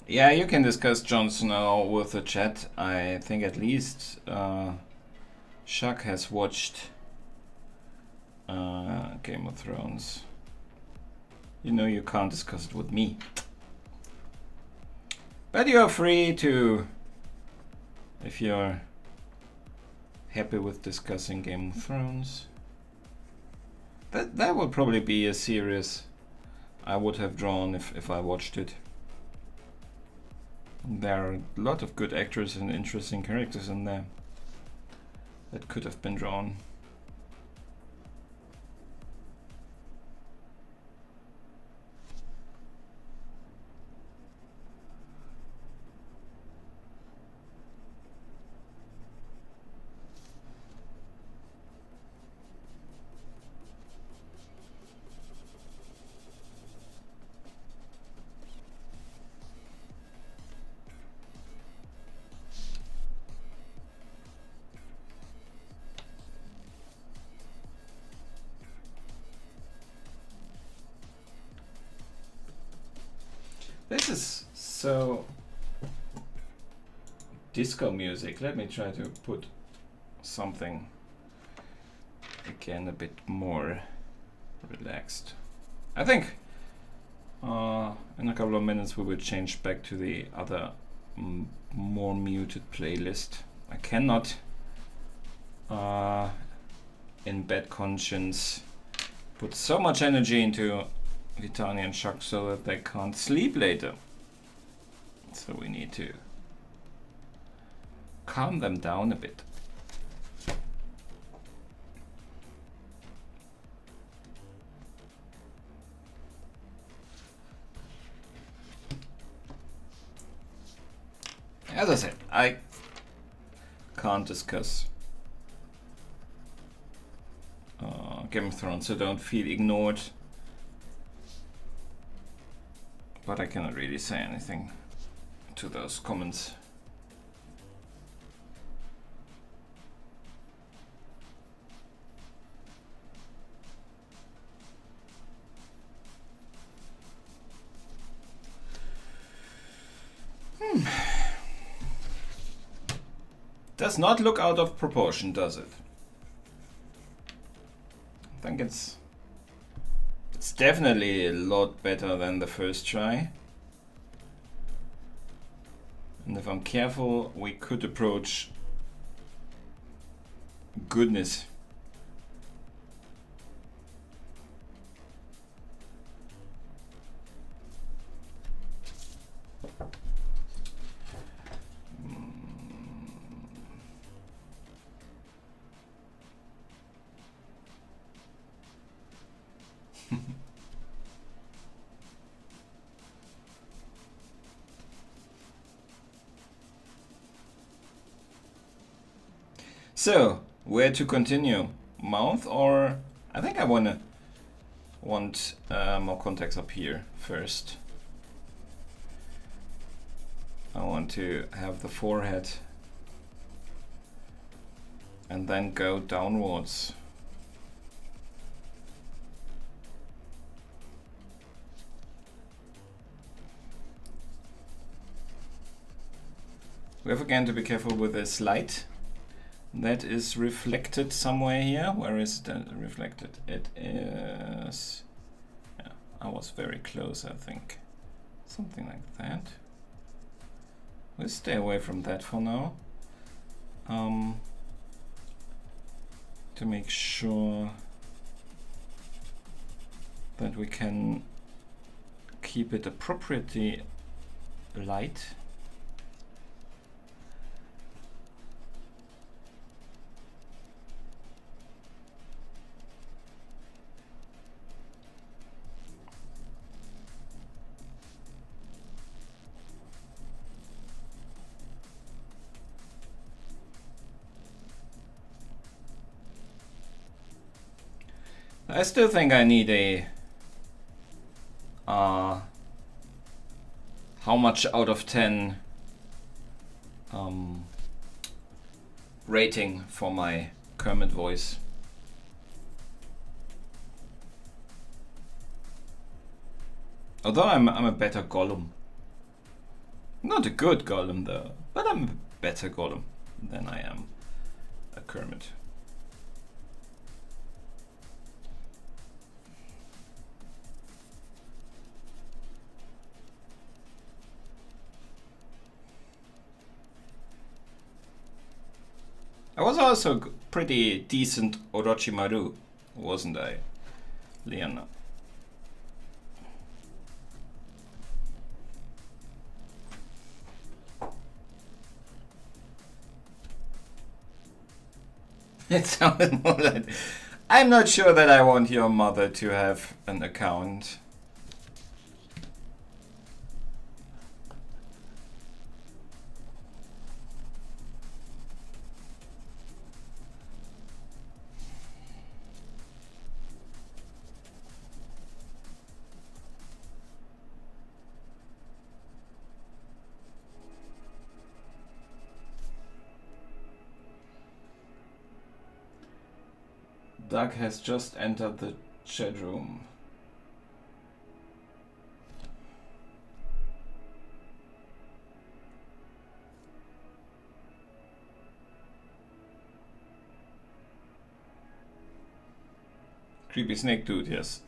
Yeah, you can discuss Jon Snow with the chat. I think at least Chuck has watched Game of Thrones. You know you can't discuss it with me. But you're free to, if you're happy with discussing Game of Thrones. That would probably be a series I would have drawn if I watched it. There are a lot of good actors and interesting characters in there that could have been drawn. This is so disco music. Let me try to put something again a bit more relaxed. I think in a couple of minutes we will change back to the other more muted playlist. I cannot in bad conscience put so much energy into Vitani and Chuck so that they can't sleep later. So we need to calm them down a bit. As I said, I can't discuss Game of Thrones, so don't feel ignored. But I cannot really say anything to those comments. Does not look out of proportion, does it? I think it's definitely a lot better than the first try. And if I'm careful, we could approach goodness. So, where to continue? Mouth or... I think I want more context up here first. I want to have the forehead and then go downwards. We have again to be careful with this light. That is reflected somewhere here. Where is it reflected? It is... Yeah, I was very close, I think. Something like that. We'll stay away from that for now. To make sure that we can keep it appropriately light. I still think I need a how much out of 10 rating for my Kermit voice. Although I'm a better Gollum. Not a good Gollum though, but I'm a better Gollum than I am a Kermit. I was also pretty decent Orochimaru, wasn't I, Liana? It sounded more like... I'm not sure that I want your mother to have an account. Doug has just entered the chat room. Creepy snake dude, yes.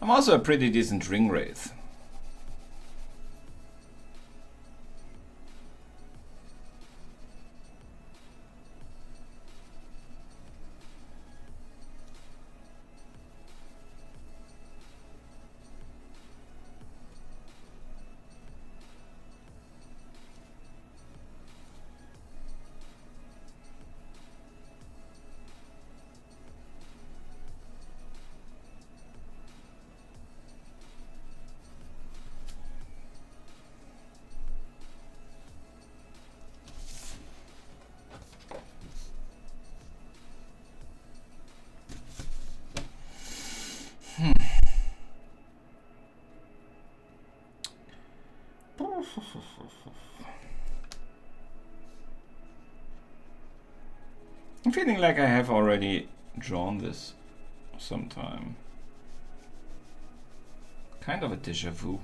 I'm also a pretty decent ring wraith. I'm feeling like I have already drawn this sometime. Kind of a déjà vu.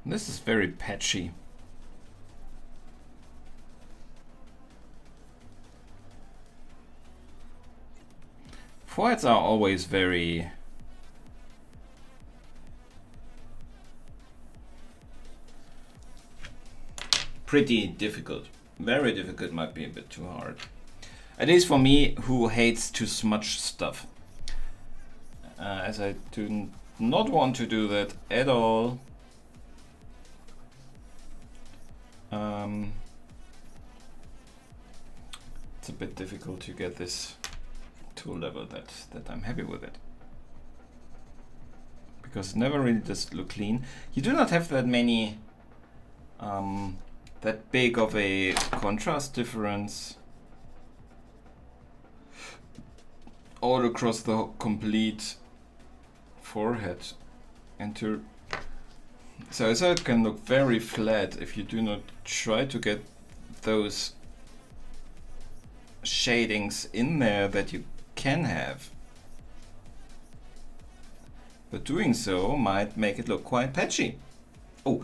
This is very patchy. Foreheads are always very pretty difficult. Very difficult might be a bit too hard. At least for me, who hates to smudge stuff. As I do not want to do that at all. It's a bit difficult to get this to a level that I'm happy with it. Because it never really does look clean. You do not have that many, that big of a contrast difference all across the complete forehead. So it can look very flat if you do not try to get those shadings in there that you can have. But doing so might make it look quite patchy. Oh,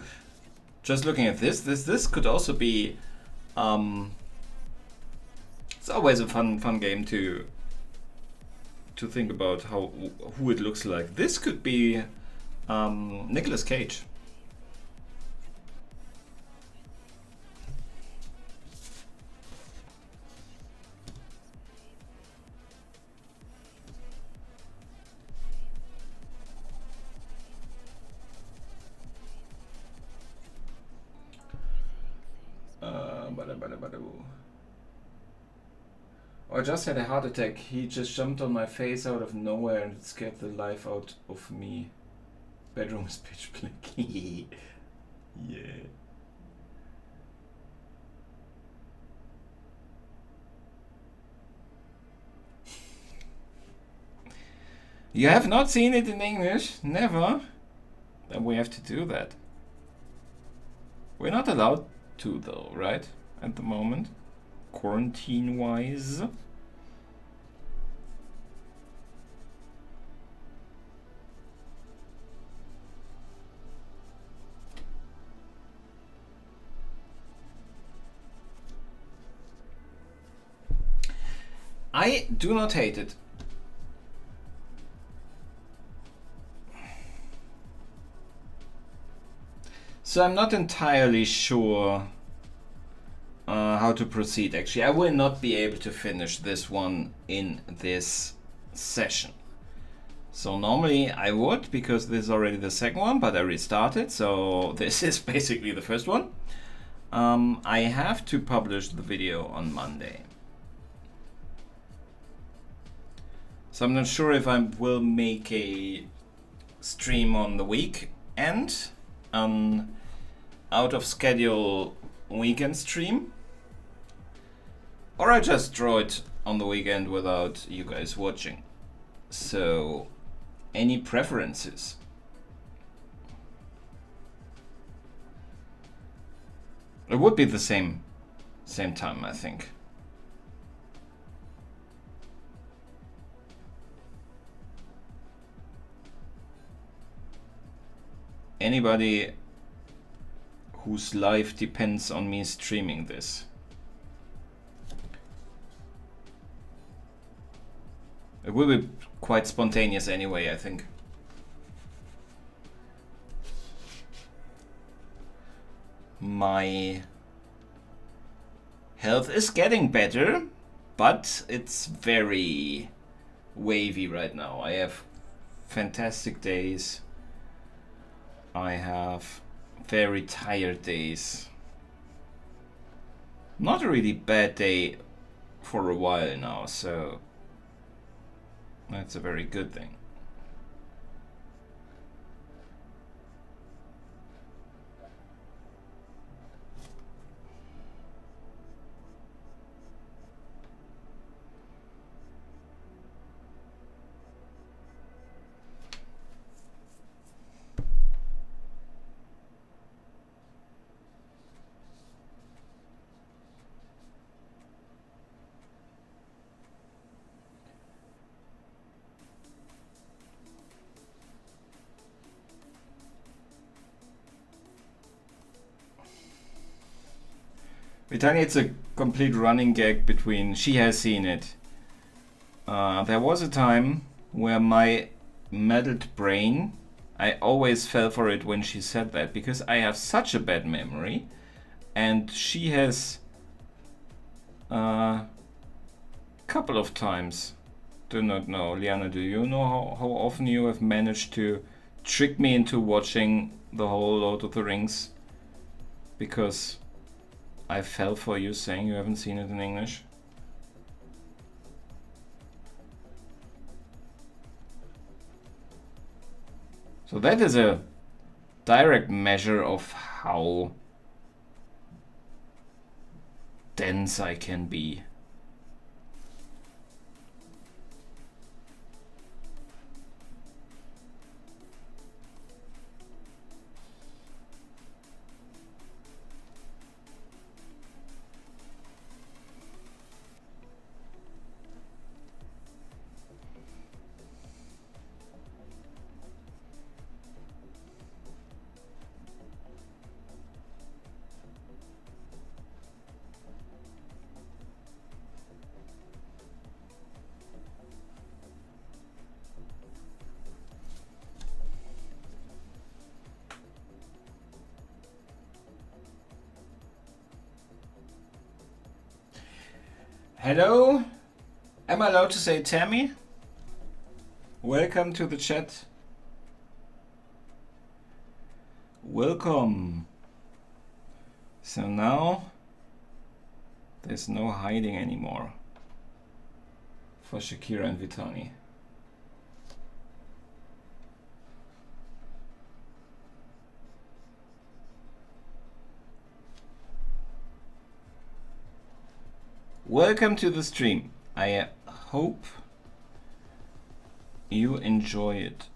just looking at this could also be. It's always a fun game to think about who it looks like. This could be Nicolas Cage. I just had a heart attack. He just jumped on my face out of nowhere and it scared the life out of me. Bedroom is pitch black. Yeah. You have not seen it in English? Never? Then we have to do that. We're not allowed to though, right? At the moment. Quarantine-wise. I do not hate it. So I'm not entirely sure how to proceed. Actually, I will not be able to finish this one in this session. So normally I would, because this is already the second one, but I restarted, so this is basically the first one. I have to publish the video on Monday. So I'm not sure if I will make a stream on the weekend, out of schedule weekend stream, or I just draw it on the weekend without you guys watching. So, any preferences? It would be the same time, I think. Anybody whose life depends on me streaming this? It will be quite spontaneous anyway, I think. My health is getting better, but it's very wavy right now. I have fantastic days. I have very tired days. Not a really bad day for a while now, so that's a very good thing. Vitania, it's a complete running gag between, she has seen it. There was a time where my meddled brain, I always fell for it when she said that, because I have such a bad memory, and she has couple of times, do not know. Liana, do you know how often you have managed to trick me into watching the whole Lord of the Rings? Because I fell for you saying you haven't seen it in English. So that is a direct measure of how dense I can be. Hello? Am I allowed to say Tammy? Welcome to the chat. Welcome. So now there's no hiding anymore for Shakira and Vitani. Welcome to the stream. I hope you enjoy it.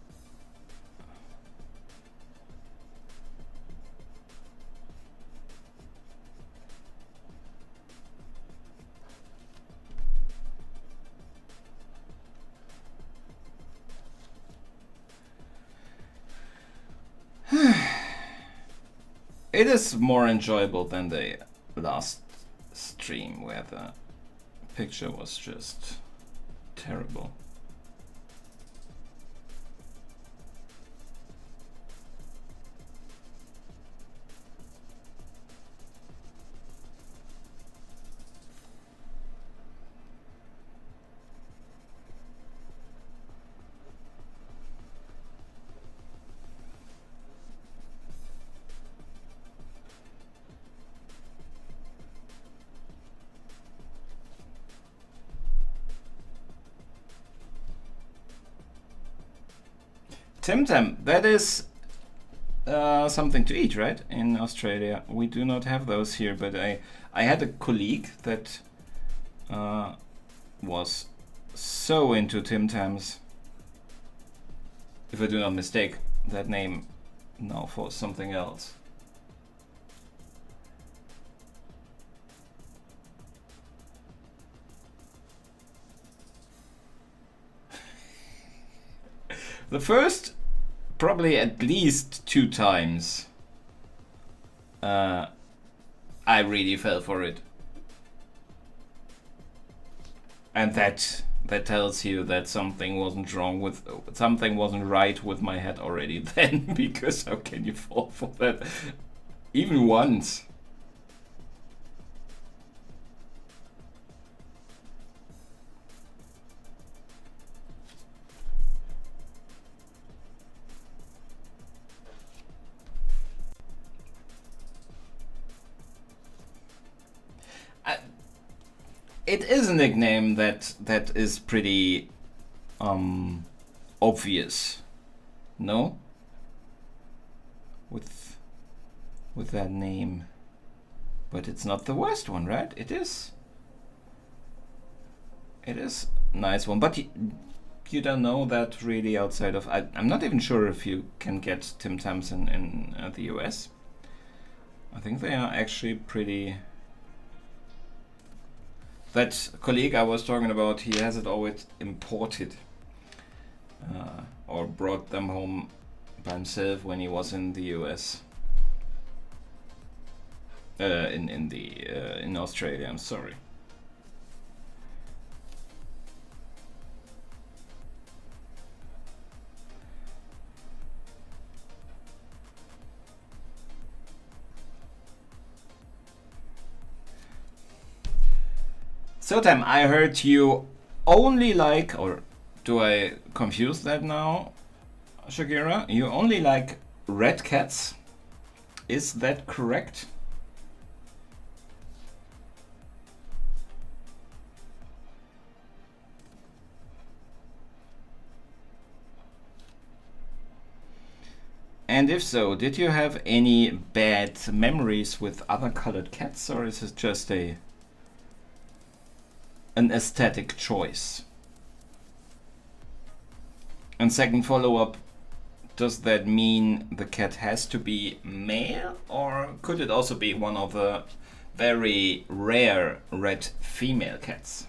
It is more enjoyable than the last stream where the picture was just terrible. Tim Tam, that is something to eat, right? In Australia, we do not have those here. But I had a colleague that was so into Tim Tams. If I do not mistake that name now for something else. The first, probably at least 2 times, I really fell for it. And that tells you that something wasn't right with my head already then, because how can you fall for that even once? It is a nickname that is pretty obvious, no? With that name, but it's not the worst one, right? It is a nice one, but you don't know that really outside of. I'm not even sure if you can get Tim Tams in the US. I think they are actually pretty. That colleague I was talking about, he has it always imported or brought them home by himself when he was in the US. In Australia, I'm sorry. So Tam, I heard you only like, or do I confuse that now, Shakira? You only like red cats. Is that correct? And if so, did you have any bad memories with other colored cats, or is it just an aesthetic choice? And second follow-up, does that mean the cat has to be male, or could it also be one of the very rare red female cats?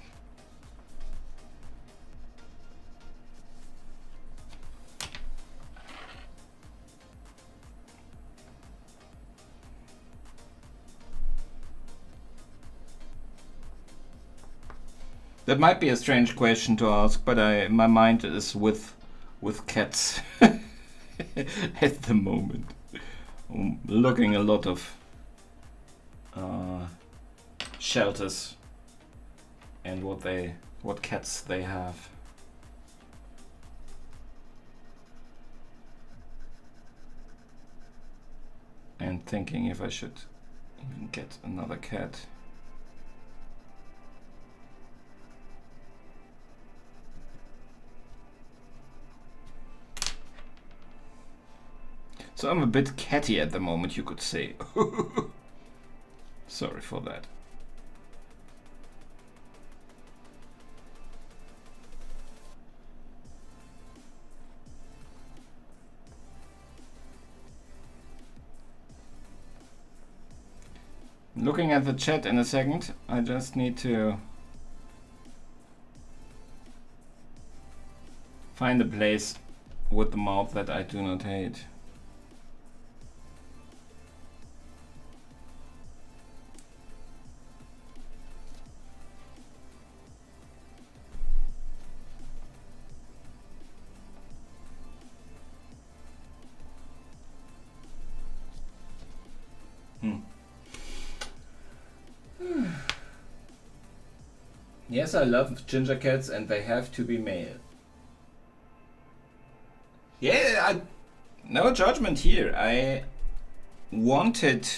That might be a strange question to ask, but my mind is with cats at the moment. I'm looking a lot of shelters and what cats they have. And thinking if I should even get another cat. So I'm a bit catty at the moment, you could say. Sorry for that. Looking at the chat in a second, I just need to find a place with the mouth that I do not hate. Yes, I love ginger cats and they have to be male. Yeah, no judgment here. I wanted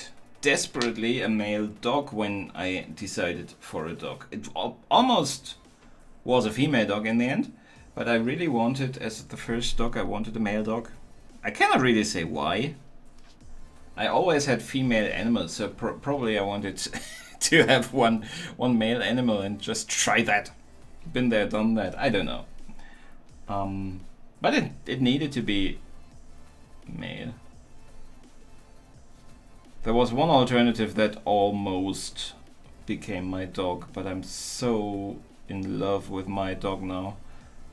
desperately a male dog when I decided for a dog. It almost was a female dog in the end, But I really wanted, as the first dog, I wanted a male dog. I cannot really say why. I always had female animals, so probably I wanted to have one male animal and just try that. Been there, done that. I don't know. But it needed to be male. There was one alternative that almost became my dog, but I'm so in love with my dog now.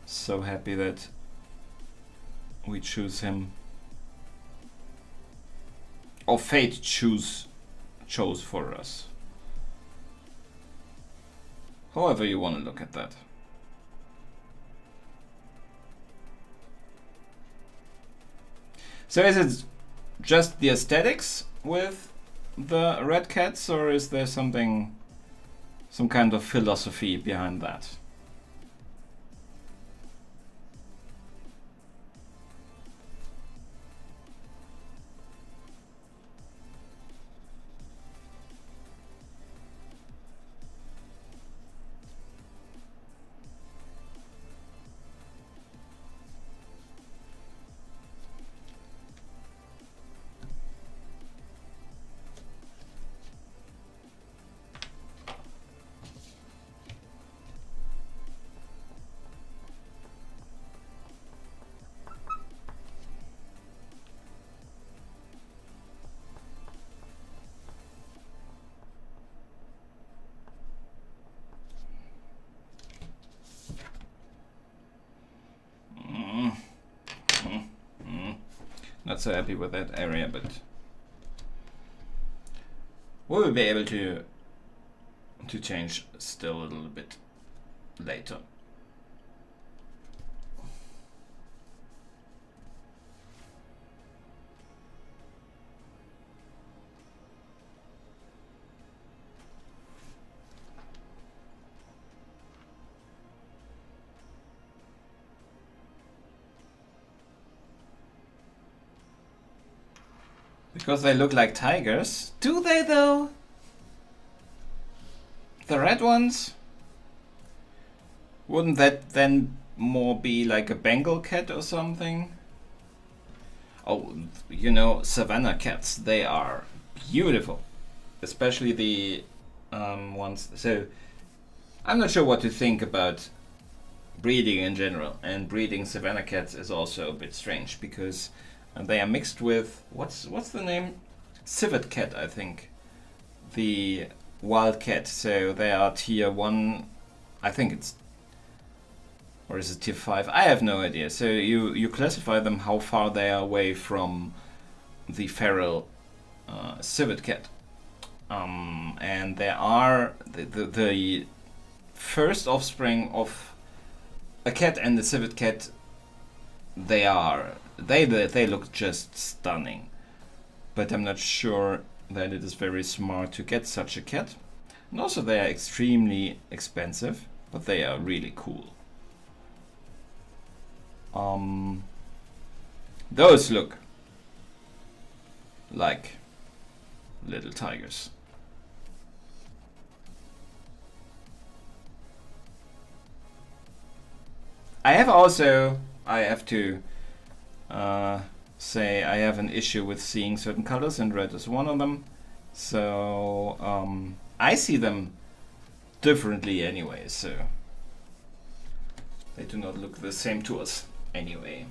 So happy that we choose him. Or fate chose for us. However you want to look at that. So is it just the aesthetics with the red cats, or is there some kind of philosophy behind that? Not so happy with that area, but we will be able to change still a little bit later. Because they look like tigers. Do they though? The red ones? Wouldn't that then more be like a Bengal cat or something? Oh, you know, Savannah cats, they are beautiful. Especially the ones. So, I'm not sure what to think about breeding in general. And breeding Savannah cats is also a bit strange because they are mixed with, what's the name? Civet cat, I think. The wild cat. So they are tier 1, I think it's, or is it tier 5? I have no idea. So you classify them how far they are away from the feral civet cat. And they are the first offspring of a cat and the civet cat. They look just stunning, but I'm not sure that it is very smart to get such a cat. And also they are extremely expensive, but they are really cool. Those look like little tigers. I have to say I have an issue with seeing certain colors, and red is one of them. So I see them differently anyway, so they do not look the same to us anyway.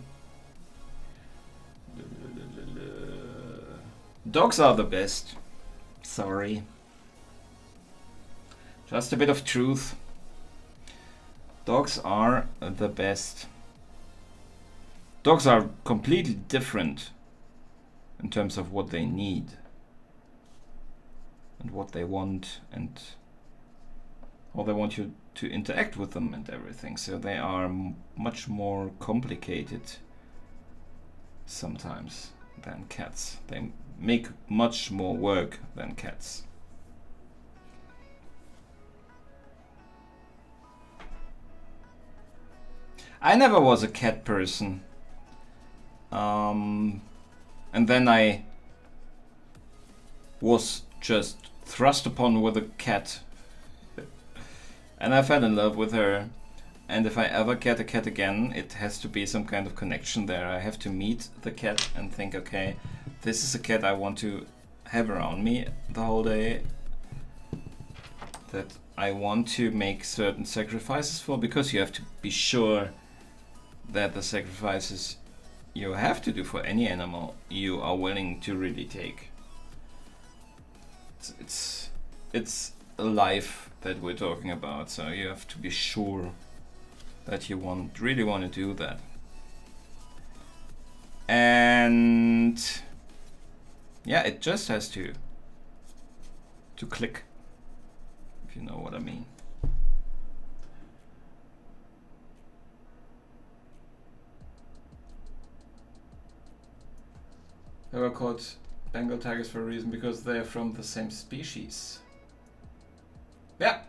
Dogs are the best. Sorry. Just a bit of truth. Dogs are the best. Dogs are completely different in terms of what they need and what they want and how they want you to interact with them and everything. So they are much more complicated sometimes than cats. They make much more work than cats. I never was a cat person. And then I was just thrust upon with a cat. And I fell in love with her. and if I ever get a cat again, it has to be some kind of connection there. I have to meet the cat and think, okay, this is a cat I want to have around me the whole day, that I want to make certain sacrifices for, because you have to be sure that the sacrifices you have to do for any animal you are willing to really take. It's a life that we're talking about, so you have to be sure that you really want to do that. And yeah, it just has to click, if you know what I mean. They were called Bengal tigers for a reason, because they're from the same species. Yeah.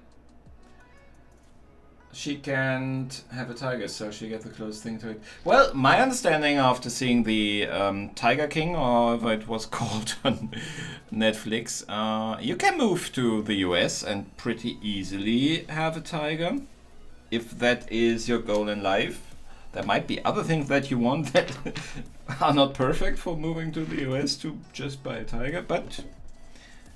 She can't have a tiger, so she gets the closest thing to it. Well, my understanding after seeing the Tiger King, or whatever it was called on Netflix, you can move to the US and pretty easily have a tiger, if that is your goal in life. There might be other things that you want that are not perfect for moving to the US to just buy a tiger, but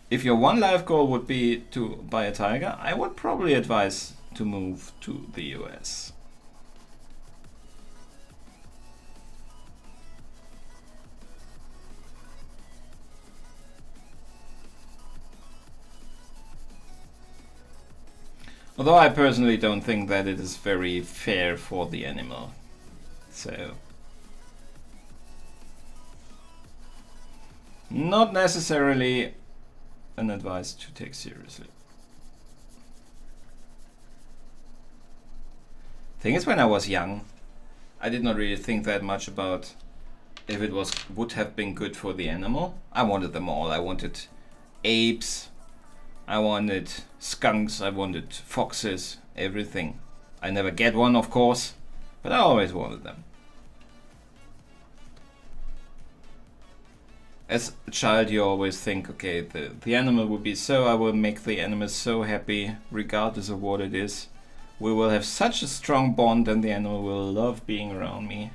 if your one life goal would be to buy a tiger, I would probably advise to move to the US. Although I personally don't think that it is very fair for the animal. So, not necessarily an advice to take seriously. Thing is, when I was young, I did not really think that much about if it would have been good for the animal. I wanted them all. I wanted apes, I wanted skunks, I wanted foxes, everything. I never get one, of course, but I always wanted them. As a child, you always think, okay, the animal will be so, I will make the animal so happy, regardless of what it is. We will have such a strong bond and the animal will love being around me.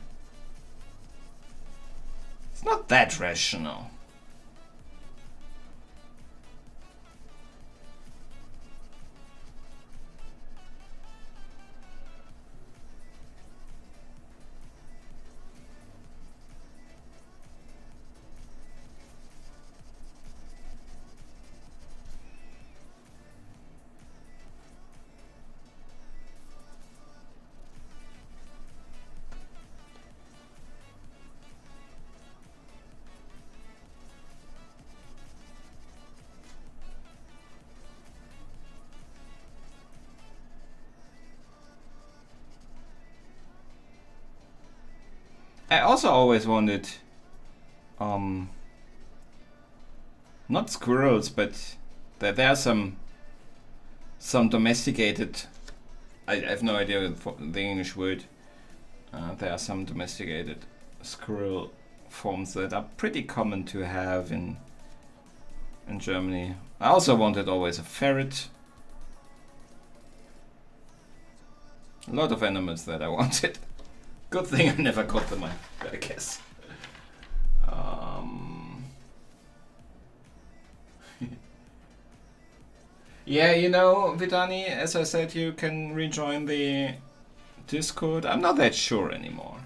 It's not that rational. I also always wanted, not squirrels, but there are some domesticated. I have no idea the English word. There are some domesticated squirrel forms that are pretty common to have in Germany. I also wanted always a ferret. A lot of animals that I wanted. Good thing I never got them, I guess. Yeah, you know, Vidani, as I said, you can rejoin the Discord. I'm not that sure anymore.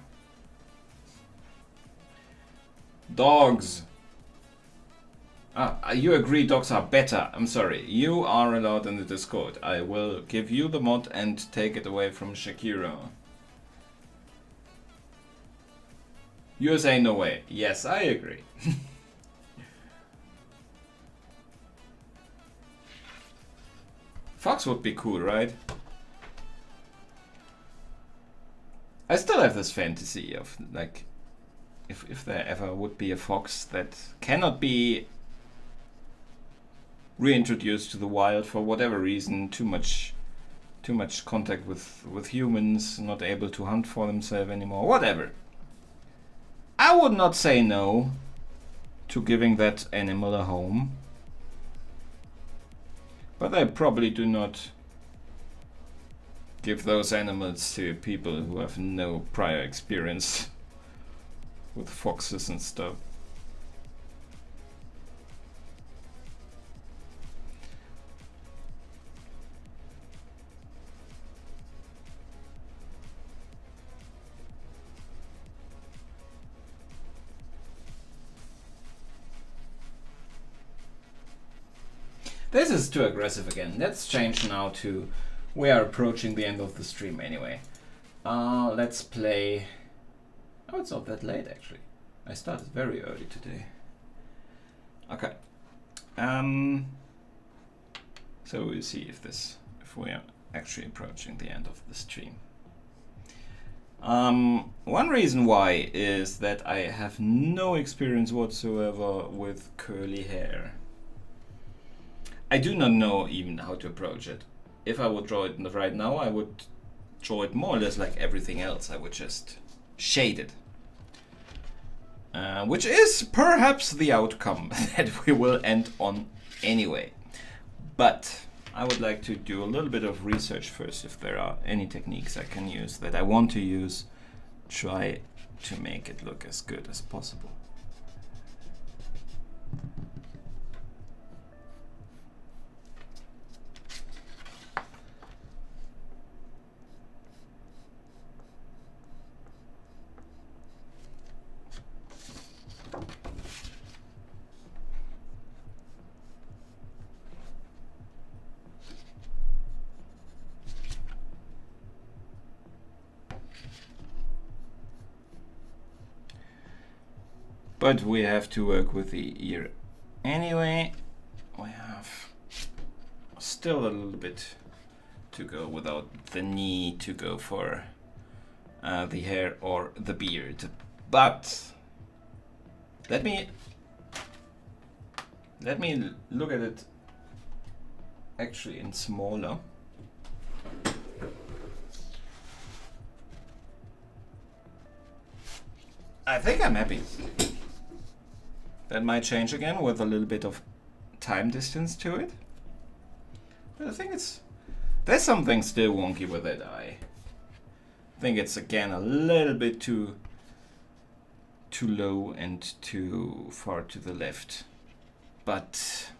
Dogs. You agree dogs are better. I'm sorry. You are allowed in the Discord. I will give you the mod and take it away from Shakira. You're saying no way. Yes, I agree. Fox would be cool, right? I still have this fantasy of, like, if there ever would be a fox that cannot be reintroduced to the wild for whatever reason, too much contact with humans, not able to hunt for themselves anymore, whatever. I would not say no to giving that animal a home, but I probably do not give those animals to people who have no prior experience with foxes and stuff. This is too aggressive again. Let's change now to... We are approaching the end of the stream anyway. Let's play... Oh, it's not that late actually. I started very early today. Okay. So we'll see if we are actually approaching the end of the stream. One reason why is that I have no experience whatsoever with curly hair. I do not know even how to approach it. If I would draw it right now, I would draw it more or less like everything else. I would just shade it. Which is perhaps the outcome that we will end on anyway. But I would like to do a little bit of research first if there are any techniques I can use that I want to use. Try to make it look as good as possible. But we have to work with the ear anyway. We have still a little bit to go without the need to go for the hair or the beard. But let me look at it actually in smaller. I think I'm happy. That might change again with a little bit of time distance to it. But I think there's something still wonky with that eye. I think it's again a little bit too low and too far to the left. But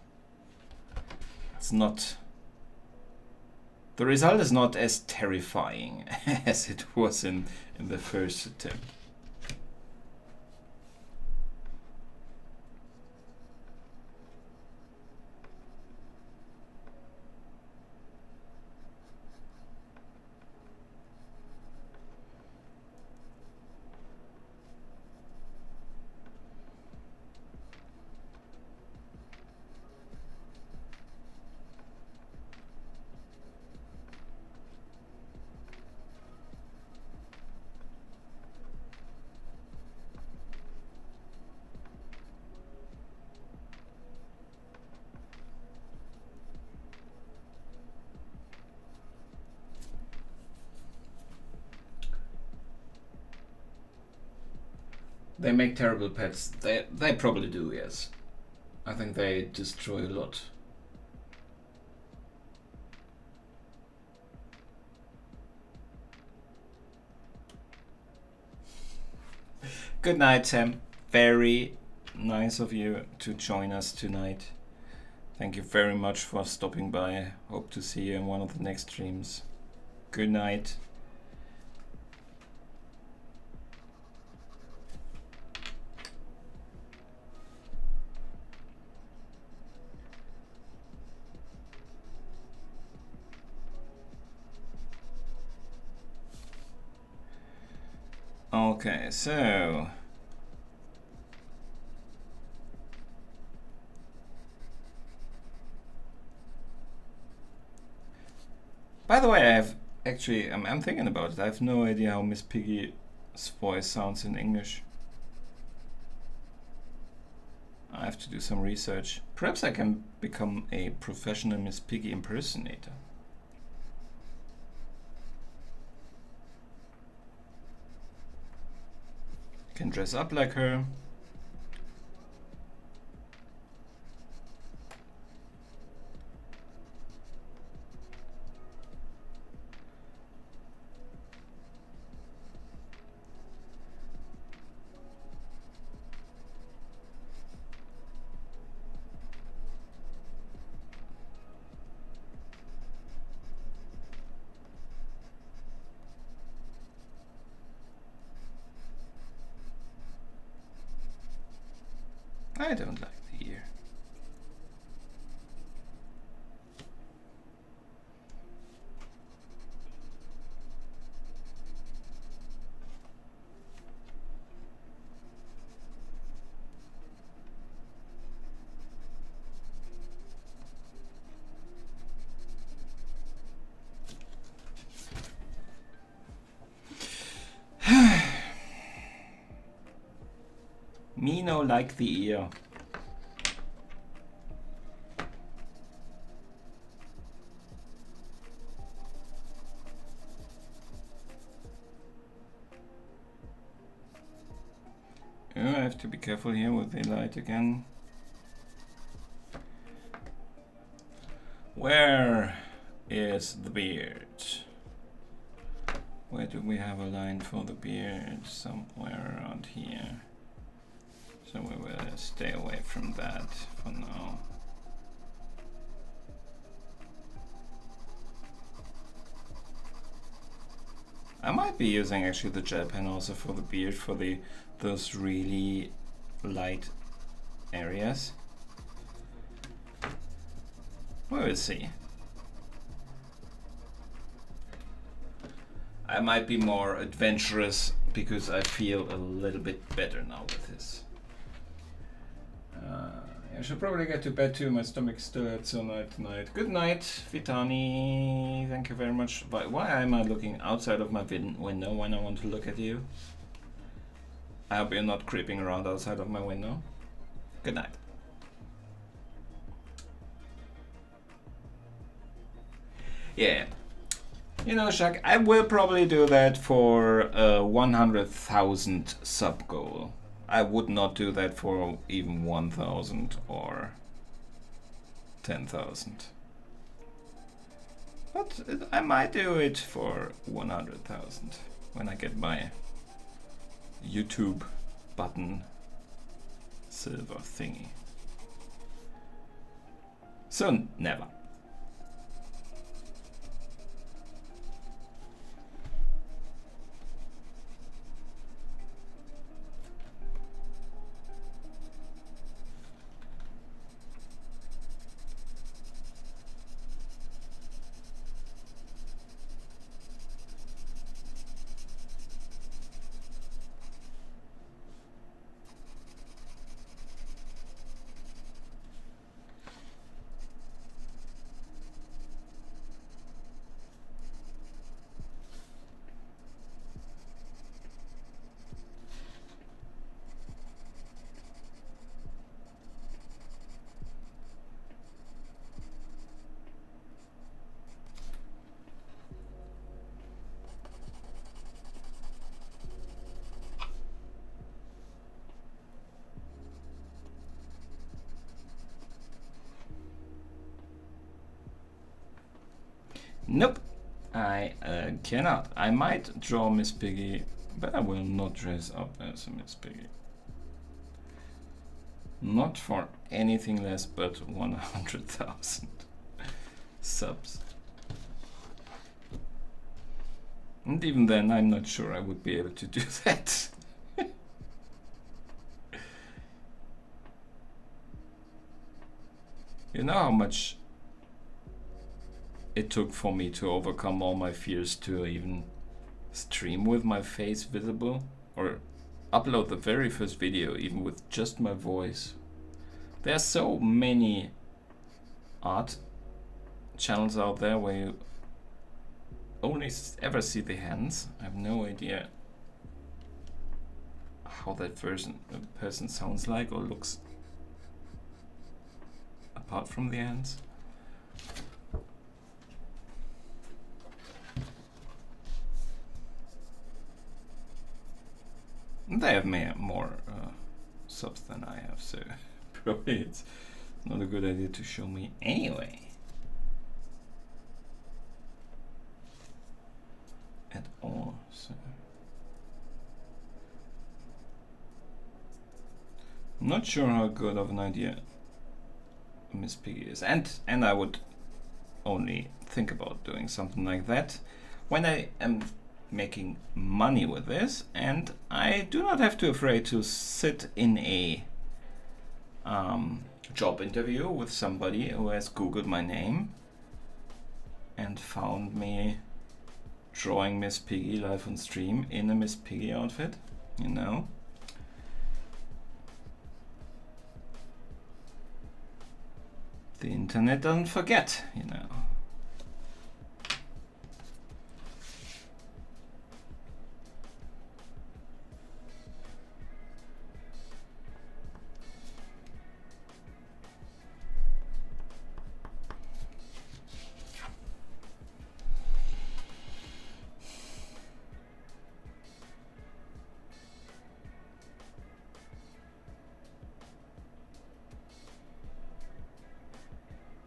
it's not... The result is not as terrifying as it was in the first attempt. They make terrible pets. They probably do, yes. I think they destroy a lot. Good night, Sam. Very nice of you to join us tonight. Thank you very much for stopping by. Hope to see you in one of the next streams. Good night. Okay, so by the way, I'm thinking about it. I have no idea how Miss Piggy's voice sounds in English. I have to do some research. Perhaps I can become a professional Miss Piggy impersonator. Can dress up like her. I don't like the ear. Me no like the ear. Oh, I have to be careful here with the light again. Where is the beard? Where do we have a line for the beard? Somewhere around here. So we will stay away from that for now. I might be using actually the gel pen also for the beard, for those really light areas. We will see. I might be more adventurous because I feel a little bit better now with this. I should probably get to bed too. My stomach's still hurts so tonight. Good night, Vitani. Thank you very much. Why am I looking outside of my window when I want to look at you? I hope you're not creeping around outside of my window. Good night. Yeah. You know, Shaq, I will probably do that for a 100,000 sub goal. I would not do that for even 1,000 or 10,000. But I might do it for 100,000 when I get my YouTube button silver thingy. So never. Nope, I cannot. I might draw Miss Piggy, but I will not dress up as a Miss Piggy. Not for anything less but 100,000 subs. And even then, I'm not sure I would be able to do that. You know how much it took for me to overcome all my fears to even stream with my face visible or upload the very first video even with just my voice. There are so many art channels out there where you only ever see the hands. I have no idea how that person sounds like or looks apart from the hands. They have more subs than I have, so probably it's not a good idea to show me anyway. At all, so I'm not sure how good of an idea Miss Piggy is, and I would only think about doing something like that when I am making money with this, and I do not have to afraid to sit in a job interview with somebody who has Googled my name and found me drawing Miss Piggy live on stream in a Miss Piggy outfit, you know. The internet doesn't forget, you know.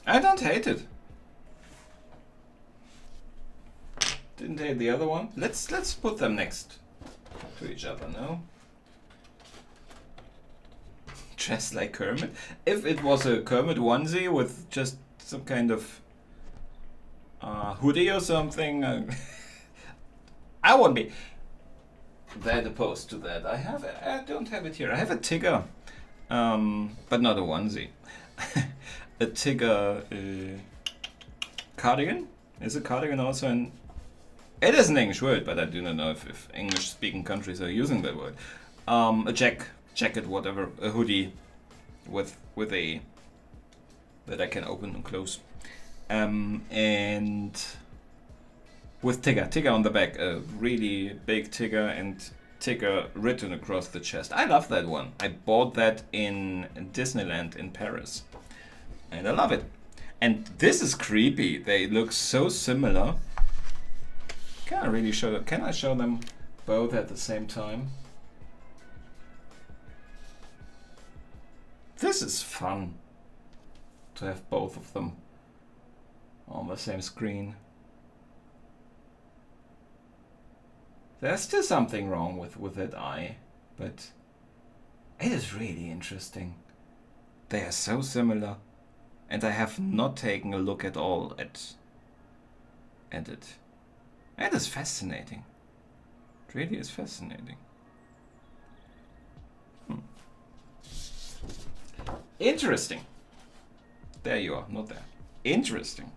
I don't hate it. Didn't hate the other one. Let's put them next to each other, no? Dressed like Kermit. If it was a Kermit onesie with just some kind of hoodie or something, I wouldn't be that opposed to that. I don't have it here. I have a Tigger, but not a onesie. A Tigger cardigan. Is a cardigan also an... It is an English word, but I do not know if English-speaking countries are using that word. A jacket, whatever, a hoodie with a... that I can open and close. And with Tigger on the back, a really big Tigger and Tigger written across the chest. I love that one. I bought that in Disneyland in Paris. And I love it. And this is creepy. They look so similar. Can I really show them? Can I show them both at the same time? This is fun to have both of them on the same screen. There's still something wrong with that eye, but it is really interesting. They are so similar, and I have not taken a look at all at it. It is fascinating. It really is fascinating. Interesting. There you are, not there. Interesting.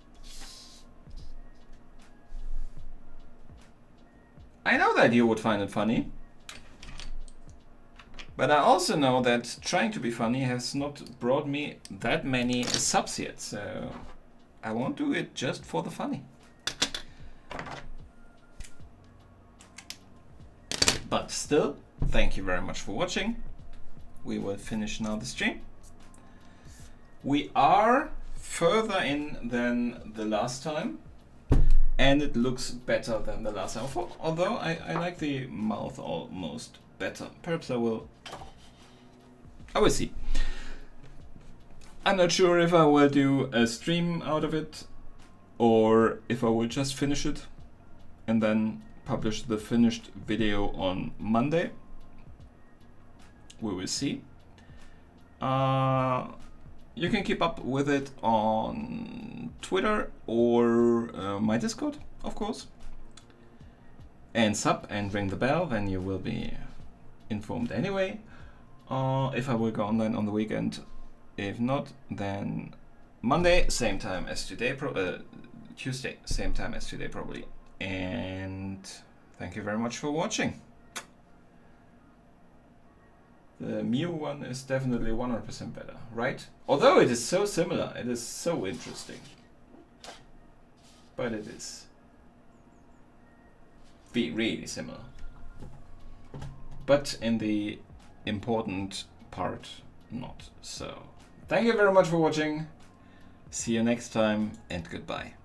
I know that you would find it funny. But I also know that trying to be funny has not brought me that many subs yet. So I won't do it just for the funny. But still, thank you very much for watching. We will finish now the stream. We are further in than the last time, and it looks better than the last time. Although I like the mouth almost better. Perhaps I will see. I'm not sure if I will do a stream out of it, or if I will just finish it and then publish the finished video on Monday. We will see. You can keep up with it on Twitter or my Discord, of course. And sub and ring the bell, then you will be informed anyway. If I will go online on the weekend. If not, then Monday, same time as today, Tuesday, same time as today probably. And thank you very much for watching. The Mew one is definitely 100% better, right? Although it is so similar, it is so interesting. But it is really similar. But in the important part, not so. Thank you very much for watching. See you next time, and goodbye.